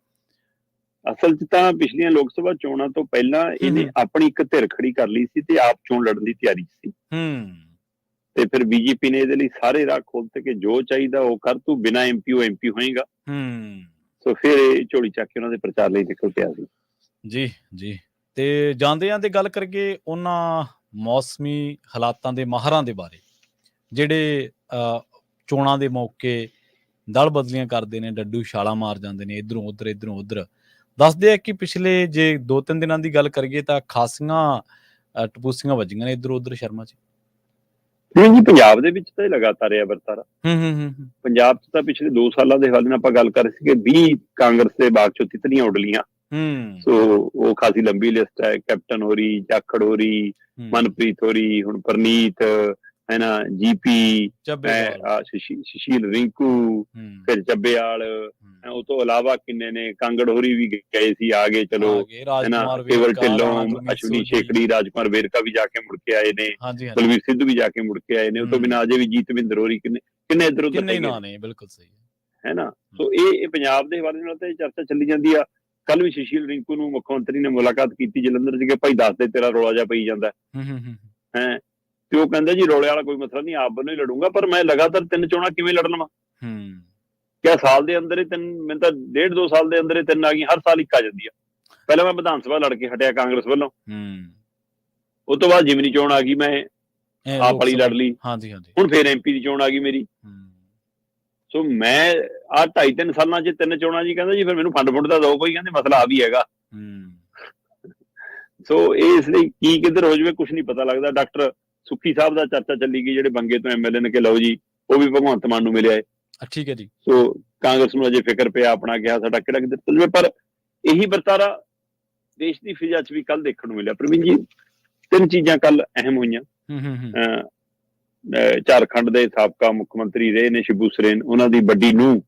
Speaker 2: ਅਸਲ 'ਚ ਤਾਂ ਪਿਛਲੀਆਂ ਲੋਕ ਸਭਾ ਚੋਣਾਂ ਤੋਂ ਪਹਿਲਾਂ ਇਹਨੇ ਆਪਣੀ ਇੱਕ ਧਿਰ ਖੜੀ ਕਰ ਲਈ ਸੀ ਤੇ ਆਪ ਚੋਣ ਲੜਨ ਦੀ ਤਿਆਰੀ ਸੀ। ਤੇ ਫਿਰ ਬੀਜੇਪੀ ਨੇ ਇਹਦੇ ਲਈ ਸਾਰੇ ਰਾਹ ਖੋਲ੍ਹਤੇ ਕਿ ਜੋ ਚਾਹੀਦਾ ਉਹ ਕਰ, ਤੂੰ ਬਿਨਾਂ ਐਮਪੀ ਹੋਏਗਾ। ਸੋ ਫਿਰ ਇਹ ਝੋਲੀ ਚੱਕ ਕੇ ਉਹਨਾਂ ਦੇ ਪ੍ਰਚਾਰ ਲਈ ਨਿਕਲ ਪਿਆ ਸੀ।
Speaker 1: ਜੀ ਤੇ ਜਾਂਦੇ ਗੱਲ ਕਰੀਏ ਉਹਨਾਂ ਮੌਸਮੀ ਹਾਲਾਤਾਂ ਦੇ ਮਾਹਰਾਂ ਦੇ ਬਾਰੇ, ਜਿਹੜੇ ਚੋਣਾਂ ਦੇ ਮੌਕੇ ਦਲ ਬਦਲੀਆਂ ਕਰਦੇ ਨੇ, ਡੱਡੂ ਛਾਲਾਂ ਮਾਰ ਜਾਂਦੇ ਨੇ ਇੱਧਰੋਂ ਉੱਧਰ। ਦੱਸਦੇ ਆ ਕਿ ਪਿਛਲੇ ਜੇ 2-3 ਦਿਨਾਂ ਦੀ ਗੱਲ ਕਰੀਏ ਤਾਂ ਖਾਸੀਆਂ ਟਪੂਸੀਆਂ ਵੱਜੀਆਂ ਨੇ ਇੱਧਰ ਉੱਧਰ ਸ਼ਰਮਾ ਜੀ।
Speaker 2: ਨਹੀਂ ਜੀ, ਪੰਜਾਬ ਦੇ ਵਿੱਚ ਤਾਂ ਇਹ ਲਗਾਤਾਰ ਰਿਹਾ ਵਰਤਾਰਾ। ਪੰਜਾਬ 'ਚ ਤਾਂ ਪਿਛਲੇ 2 ਸਾਲਾਂ ਦੇ ਹਵਾਲੇ ਨਾਲ ਆਪਾਂ ਗੱਲ ਕਰ ਰਹੇ ਸੀਗੇ, 20 ਕਾਂਗਰਸ ਦੇ ਬਾਗ ਚੋਂ ਤਿਤਲੀਆਂ ਉੱਡ ਲੀਆਂ। ਸੋ ਉਹ ਖਾਸੀ ਲੰਬੀ ਲਿਸਟ ਹੈ। ਕੈਪਟਨ ਹੋਰੀ, ਜਾਖੜ ਹੋਰੀ, ਮਨਪ੍ਰੀਤ ਹੋਰੀ, ਹੁਣ ਪਰਨੀਤ ਹੈ ਨਾ, ਜੀਪੀ, ਸੁਸ਼ੀਲ ਰਿੰਕੂ, ਫਿਰ ਚੱਬੇਵਾਲ, ਉਹ ਤੋਂ ਇਲਾਵਾ ਕਿੰਨੇ ਨੇ, ਕਾਂਗੜ ਹੋਰੀ ਵੀ ਗਏ ਸੀ, ਆ ਗਏ ਚਲੋ, ਹੈ ਨਾ, ਕੇਵਲ ਢਿੱਲੋਂ, ਅਸ਼ਵਨੀ ਸ਼ੇਖੜੀ, ਰਾਜਕੁਮਾਰ ਵੇਰਕਾ ਵੀ ਜਾ ਕੇ ਮੁੜ ਕੇ ਆਏ ਨੇ, ਬਲਵੀਰ ਸਿੱਧੂ ਵੀ ਜਾ ਕੇ ਮੁੜ ਕੇ ਆਏ ਨੇ। ਉਹ ਤੋਂ ਬਿਨਾਂ ਅਜੇ ਵੀ ਜੀਤਵਿੰਦਰ ਹੋਰੀ, ਕਿੰਨੇ ਇੱਧਰ ਉੱਧਰ ਨੇ। ਬਿਲਕੁਲ ਸਹੀ ਹੈ ਨਾ। ਸੋ ਇਹ ਪੰਜਾਬ ਦੇ ਹਵਾਲੇ ਨਾਲ ਤਾਂ ਇਹ ਚਰਚਾ ਚੱਲੀ ਜਾਂਦੀ ਆ। ਕੱਲ ਵੀ ਸੁਸ਼ੀਲ ਰਿੰਕੂ ਨੂੰ ਮੁੱਖ ਮੰਤਰੀ ਨੇ ਮੁਲਾਕਾਤ ਕੀਤੀ ਜਲੰਧਰ ਚ, ਭਾਈ ਦੱਸ ਦੇ ਤੇਰਾ ਰੌਲਾ ਜਿਹਾ ਪਈ ਜਾਂਦਾ ਹੈ। ਤੇ ਉਹ ਕਹਿੰਦਾ ਜੀ ਰੌਲੇ ਵਾਲਾ ਕੋਈ ਮਸਲਾ ਨਹੀਂ, ਆਪ ਵੱਲੋਂ ਹੀ ਲੜੂੰਗਾ, ਪਰ ਮੈਂ ਲਗਾਤਾਰ 3 ਚੋਣਾਂ ਕਿਵੇਂ ਲੜ ਲਵਾਂ? ਕਿਆ ਸਾਲ ਦੇ ਅੰਦਰ ਹੀ 3, ਮੈਨੂੰ ਤਾਂ 1.5-2 ਸਾਲ ਦੇ ਅੰਦਰ ਹੀ 3 ਆ ਗਈਆਂ, ਹਰ ਸਾਲ 1 ਆ ਜਾਂਦੀ ਆ। ਪਹਿਲਾਂ ਮੈਂ ਵਿਧਾਨ ਸਭਾ ਲੜ ਕੇ ਹਟਿਆ ਕਾਂਗਰਸ ਵੱਲੋਂ, ਉਸ ਤੋਂ ਬਾਅਦ ਜਿਮਨੀ ਚੋਣ ਆ ਗਈ, ਮੈਂ ਆਪ ਵਾਲੀ ਲੜ ਲਈ, ਹੁਣ ਫੇਰ ਐਮਪੀ ਦੀ ਚੋਣ ਆ ਗਈ ਮੇਰੀ। ਸੋ ਮੈਂ ਆਹ 2.5-3 ਸਾਲਾਂ 'ਚ 3 ਚੋਣਾਂ ਜੀ। ਕਹਿੰਦਾ ਜੀ ਫਿਰ ਮੈਨੂੰ ਫੰਡ ਦਾ ਦਿਓ ਕੋਈ, ਕਹਿੰਦੇ ਮਸਲਾ ਆ ਵੀ ਹੈਗਾ। ਸੋ ਇਹ ਇਸ ਲਈ ਕੀ ਕਿੱਧਰ ਹੋ ਜਾਵੇ ਕੁਛ ਨਹੀਂ ਪਤਾ ਲੱਗਦਾ। ਡਾਕਟਰ ਸੁੱਖੀ ਸਾਹਿਬ ਦਾ ਚਰਚਾ ਚੱਲੀ ਗਈ, ਜਿਹੜੇ ਬੰਗੇ ਤੋਂ ਐਮਐਲਏ ਨੇ, ਕਿ ਲਓ ਜੀ ਉਹ ਵੀ ਭਗਵੰਤ ਮਾਨ ਨੂੰ ਮਿਲਿਆ ਹੈ। ਠੀਕ ਹੈ ਜੀ। ਸੋ ਕਾਂਗਰਸ ਨੂੰ ਅਜੇ ਫਿਕਰ ਪਿਆ ਆਪਣਾ, ਕਿਹਾ ਸਾਡਾ ਕਿਹੜਾ ਕਿੱਧਰ ਚੱਲ ਜਾਵੇ। ਪਰ ਇਹੀ ਵਰਤਾਰਾ ਦੇਸ਼ ਦੀ ਫਿਜ਼ਾ 'ਚ ਵੀ ਕੱਲ ਦੇਖਣ ਨੂੰ ਮਿਲਿਆ। ਪ੍ਰਵੀਨ ਜੀ, 3 ਚੀਜ਼ਾਂ ਕੱਲ ਅਹਿਮ ਹੋਈਆਂ। ਝਾਰਖੰਡ ਦੇ ਸਾਬਕਾ ਮੁੱਖ ਮੰਤਰੀ ਰਹੇ ਨੇ ਸ਼ਿਬੂ ਸੋਰੇਨ, ਉਹਨਾਂ ਦੀ ਵੱਡੀ ਨੂੰਹ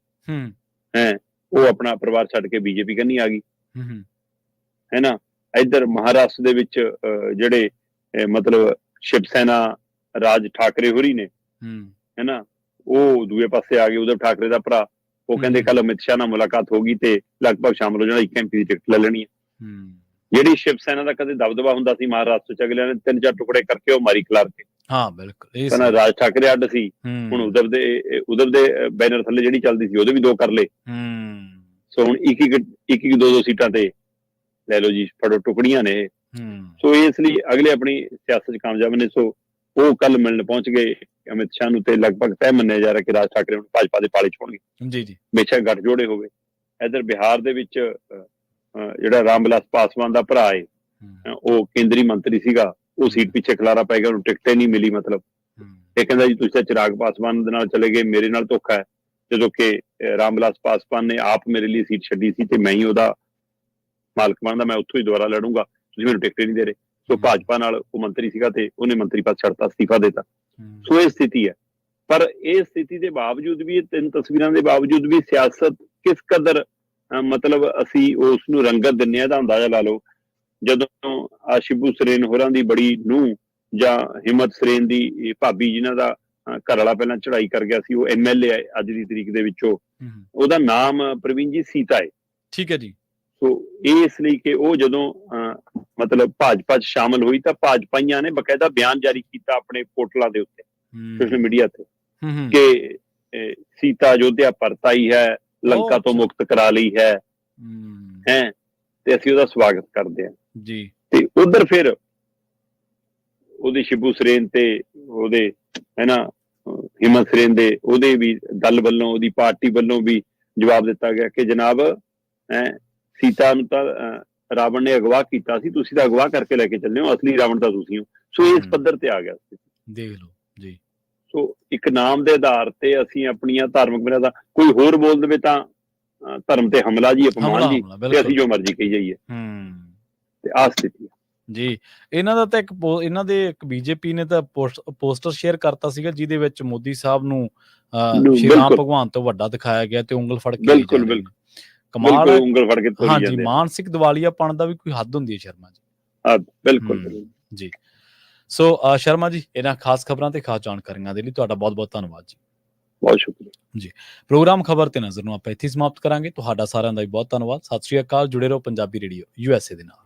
Speaker 2: ਉਹ ਆਪਣਾ ਪਰਿਵਾਰ ਛੱਡ ਕੇ ਬੀਜੇਪੀ ਕੰਨੀ ਆ ਗਈ, ਹੈ ਨਾ। ਇੱਧਰ ਮਹਾਰਾਸ਼ਟਰ ਦੇ ਵਿੱਚ ਜਿਹੜੇ ਮਤਲਬ ਸ਼ਿਵ ਸੈਨਾ ਰਾਜ ਠਾਕਰੇ ਹੋਰੀ ਨੇ, ਹੈ ਨਾ, ਉਹ ਦੂਏ ਪਾਸੇ ਆ ਗਏ। ਉਧਰ ਠਾਕਰੇ ਦਾ ਭਰਾ, ਉਹ ਕਹਿੰਦੇ ਕੱਲ ਅਮਿਤ ਸ਼ਾਹ ਨਾਲ ਮੁਲਾਕਾਤ ਹੋ ਗਈ ਤੇ ਲਗਭਗ ਸ਼ਾਮਲ ਹੋ ਜਾਣਾ, 1 MP ਦੀ ਟਿਕਟ ਲੈ ਲੈਣੀ ਹੈ। ਜਿਹੜੀ ਸ਼ਿਵ ਸੈਨਾ ਦਾ ਕਦੇ ਦਬਦਬਾ ਹੁੰਦਾ ਸੀ ਮਹਾਰਾਸ਼ਟਰ ਚ, ਅਗਲਿਆਂ ਨੇ 3-4 ਟੁਕੜੇ ਕਰਕੇ ਉਹ ਮਾਰੀ ਖਿਲਾਰ ਕੇ। ਬਿਲਕੁਲ। ਰਾਜ ਠਾਕਰੇ ਅੱਡ ਸੀ, ਹੁਣ ਉਧਰ ਦੇ ਬੈਨਰ ਥੱਲੇ ਜਿਹੜੀ ਚੱਲਦੀ ਸੀ ਉਹਦੇ ਵੀ 2 ਕਰ ਲਏ। ਸੋ ਹੁਣ ਇੱਕ 2-2 ਸੀਟਾਂ ਤੇ ਲੈ ਲਓ ਜੀ, ਫੜੋ ਟੁਕੜੀਆਂ ਨੇ। ਸੋ ਇਸ ਲਈ ਅਗਲੇ ਆਪਣੀ ਸਿਆਸਤ 'ਚ ਕਾਮਯਾਬ ਨੇ। ਸੋ ਉਹ ਕੱਲ ਮਿਲਣ ਪਹੁੰਚ ਗਏ ਅਮਿਤ ਸ਼ਾਹ ਨੂੰ, ਤੇ ਲਗਭਗ ਤੈਅ ਮੰਨਿਆ ਜਾ ਰਿਹਾ ਕਿ ਰਾਜ ਠਾਕਰੇ ਹੁਣ ਭਾਜਪਾ ਦੇ ਪਾਲੇ ਛੋੜਨਗੇ, ਬੇਸ਼ੱਕ ਗੱਠਜੋੜੇ ਹੋਵੇ। ਇੱਧਰ ਬਿਹਾਰ ਦੇ ਵਿੱਚ ਜਿਹੜਾ ਰਾਮ ਵਿਲਾਸ ਪਾਸਵਾਨ ਦਾ ਭਰਾ ਹੈ, ਉਹ ਕੇਂਦਰੀ ਮੰਤਰੀ ਸੀਗਾ, ਉਹ ਸੀਟ ਪਿੱਛੇ ਖਲਾਰਾ ਪੈ ਗਿਆ, ਉਹਨੂੰ ਟਿਕਟ ਹੀ ਨਹੀਂ ਮਿਲੀ। ਮਤਲਬ ਇਹ ਕਹਿੰਦਾ ਜੀ ਤੁਸੀਂ ਤਾਂ ਚਿਰਾਗ ਪਾਸਵਾਨ ਦੇ ਨਾਲ ਚਲੇ ਗਏ, ਮੇਰੇ ਨਾਲ ਧੋਖਾ ਹੈ, ਜਦੋਂ ਕਿ ਰਾਮ ਵਿਲਾਸ ਪਾਸਵਾਨ ਨੇ ਆਪ ਮੇਰੇ ਲਈ ਸੀਟ ਛੱਡੀ ਸੀ ਤੇ ਮੈਂ ਹੀ ਉਹਦਾ ਮਾਲਕ ਬਣਦਾ, ਮੈਂ ਉੱਥੋਂ ਹੀ ਦੁਬਾਰਾ ਲੜੂੰਗਾ, ਤੁਸੀਂ ਮੈਨੂੰ ਟਿਕਟ ਹੀ ਨਹੀਂ ਦੇ ਰਹੇ। ਸੋ ਭਾਜਪਾ ਨਾਲ ਉਹ ਮੰਤਰੀ ਸੀਗਾ ਤੇ ਉਹਨੇ ਮੰਤਰੀ ਪਦ ਛੱਡਤਾ, ਅਸਤੀਫਾ ਦੇਤਾ। ਸੋ ਇਹ ਸਥਿਤੀ ਹੈ। ਪਰ ਇਹ ਸਥਿਤੀ ਦੇ ਬਾਵਜੂਦ ਵੀ, ਇਹ 3 ਤਸਵੀਰਾਂ ਦੇ ਬਾਵਜੂਦ ਵੀ ਸਿਆਸਤ ਕਿਸ ਕਦਰ ਮਤਲਬ ਅਸੀਂ ਉਸ ਨੂੰ ਰੰਗਤ ਦਿੰਦੇ ਹਾਂ, ਇਹਦਾ ਅੰਦਾਜ਼ਾ ਲਾ ਲਓ। ਜਦੋਂ ਸ਼ਿਬੂ ਸੋਰੇਨ ਹੋਰਾਂ ਦੀ ਬੜੀ ਨੂੰਹ ਜਾਂ ਹਿੰਮਤ ਸੋਰੇਨ ਦੀ ਭਾਬੀ, ਜਿਨ੍ਹਾਂ ਦਾ ਘਰ ਵਾਲਾ ਪਹਿਲਾਂ ਚੜ੍ਹਾਈ ਕਰ ਗਿਆ ਸੀ, ਉਹ MLA ਹੈ ਅੱਜ ਦੀ ਤਰੀਕ ਦੇ ਵਿੱਚੋਂ, ਉਹਦਾ ਨਾਮ ਪ੍ਰਵੀਨ ਜੀ ਸੀਤਾ ਹੈ। ਠੀਕ ਹੈ ਜੀ। ਸੋ ਇਸ ਲਈ ਕਿ ਉਹ ਜਦੋਂ ਮਤਲਬ ਭਾਜਪਾ 'ਚ ਸ਼ਾਮਲ ਹੋਈ ਤਾਂ ਭਾਜਪਾਈਆਂ ਨੇ ਬਕਾਇਦਾ ਬਿਆਨ ਜਾਰੀ ਕੀਤਾ ਆਪਣੇ ਪੋਰਟਲਾਂ ਦੇ ਉੱਤੇ, ਸੋਸ਼ਲ ਮੀਡੀਆ ਤੇ, ਕਿ ਸੀਤਾ ਅਯੋਧਿਆ ਪਰਤ ਆਈ ਹੈ, ਲੰਕਾ ਤੋਂ ਮੁਕਤ ਕਰਾ ਲਈ ਹੈ, ਤੇ ਅਸੀਂ ਉਹਦਾ ਸਵਾਗਤ ਕਰਦੇ ਹਾਂ ਜੀ। ਤੇ ਉਧਰ ਫਿਰ ਉਹਦੇ ਸ਼ਿਬੂ ਸਰੇਨ ਤੇ ਉਹਦੇ ਹੈ ਨਾ ਹਿੰਮਤ ਸਰੇਨ ਦੇ ਉਹਦੇ ਵੀ ਦਲ ਵੱਲੋਂ ਉਹਦੀ ਪਾਰਟੀ ਵੱਲੋਂ ਵੀ ਜਵਾਬ ਦਿੱਤਾ ਗਿਆ ਕਿ ਜਨਾਬ ਸੀਤਾ ਨੂੰ ਤਾਂ ਰਾਵਣ ਨੇ ਅਗਵਾ ਕੀਤਾ ਸੀ, ਤੁਸੀਂ ਤਾਂ ਅਗਵਾ ਕਰਕੇ ਲੈ ਕੇ ਚੱਲੇ ਹੋ, ਅਸਲੀ ਰਾਵਣ ਤਾਂ ਤੁਸੀਂ ਹੋ। ਸੋ ਇਸ ਪੱਧਰ ਤੇ ਆ ਗਿਆ ਸੀ।
Speaker 1: ਦੇਖ ਲਓ ਜੀ।
Speaker 2: ਸੋ ਇੱਕ ਨਾਮ ਦੇ ਆਧਾਰ ਤੇ ਅਸੀਂ ਆਪਣੀਆਂ ਧਾਰਮਿਕ ਮਰਿਆਦਾ, ਕੋਈ ਹੋਰ ਬੋਲ ਦੇਵੇ ਤਾਂ ਧਰਮ ਤੇ ਹਮਲਾ ਜੀ, ਅਪਮਾਨ ਜੀ, ਤੇ ਅਸੀਂ ਜੋ ਮਰਜ਼ੀ ਕਹੀ ਜਾਈਏ। ਤੇ ਆਹ ਸਥਿਤੀ
Speaker 1: ਜੀ। ਇਹਨਾਂ ਦਾ ਤਾਂ ਇਹਨਾਂ ਦੇ ਇੱਕ ਬੀਜੇਪੀ ਨੇ ਤਾਂ ਪੋਸਟਰ ਸ਼ੇਅਰ ਕਰਤਾ ਸੀਗਾ ਜਿਹਦੇ ਵਿੱਚ ਮੋਦੀ ਸਾਹਿਬ ਨੂੰ ਸ਼੍ਰੀ ਰਾਮ ਭਗਵਾਨ ਤੋਂ ਵੱਡਾ ਦਿਖਾਇਆ ਗਿਆ ਤੇ ਉਂਗਲ ਫੜ ਕੇ
Speaker 2: ਬਿਲਕੁਲ
Speaker 1: ਕਮਾਲ ਹੈ।
Speaker 2: ਉਂਗਲ ਫੜ ਕੇ ਤੋਰੀ
Speaker 1: ਜਾਂਦੇ। ਮਾਨਸਿਕ ਦਿਵਾਲੀਆਪਣ ਦਾ ਵੀ ਕੋਈ ਹੱਦ ਹੁੰਦੀ ਹੈ ਸ਼ਰਮਾ ਜੀ।
Speaker 2: ਬਿਲਕੁਲ
Speaker 1: ਜੀ। ਸੋ ਸ਼ਰਮਾ ਜੀ, ਇਹਨਾਂ ਖਾਸ ਖਬਰਾਂ ਤੇ ਖਾਸ ਜਾਣਕਾਰੀਆਂ ਦੇ ਲਈ ਤੁਹਾਡਾ ਬਹੁਤ ਬਹੁਤ ਧੰਨਵਾਦ ਜੀ।
Speaker 2: ਬਹੁਤ ਸ਼ੁਕਰੀਆ ਜੀ।
Speaker 1: ਪ੍ਰੋਗਰਾਮ ਖਬਰ ਤੇ ਨਜ਼ਰ ਨੂੰ ਆਪਾਂ ਇੱਥੇ ਸਮਾਪਤ ਕਰਾਂਗੇ। ਤੁਹਾਡਾ ਸਾਰਿਆਂ ਦਾ ਵੀ ਬਹੁਤ ਧੰਨਵਾਦ। ਸਤਿ ਸ਼੍ਰੀ ਅਕਾਲ। ਜੁੜੇ ਰਹੋ ਪੰਜਾਬੀ ਰੇਡੀਓ USA ਦੇ ਨਾਲ।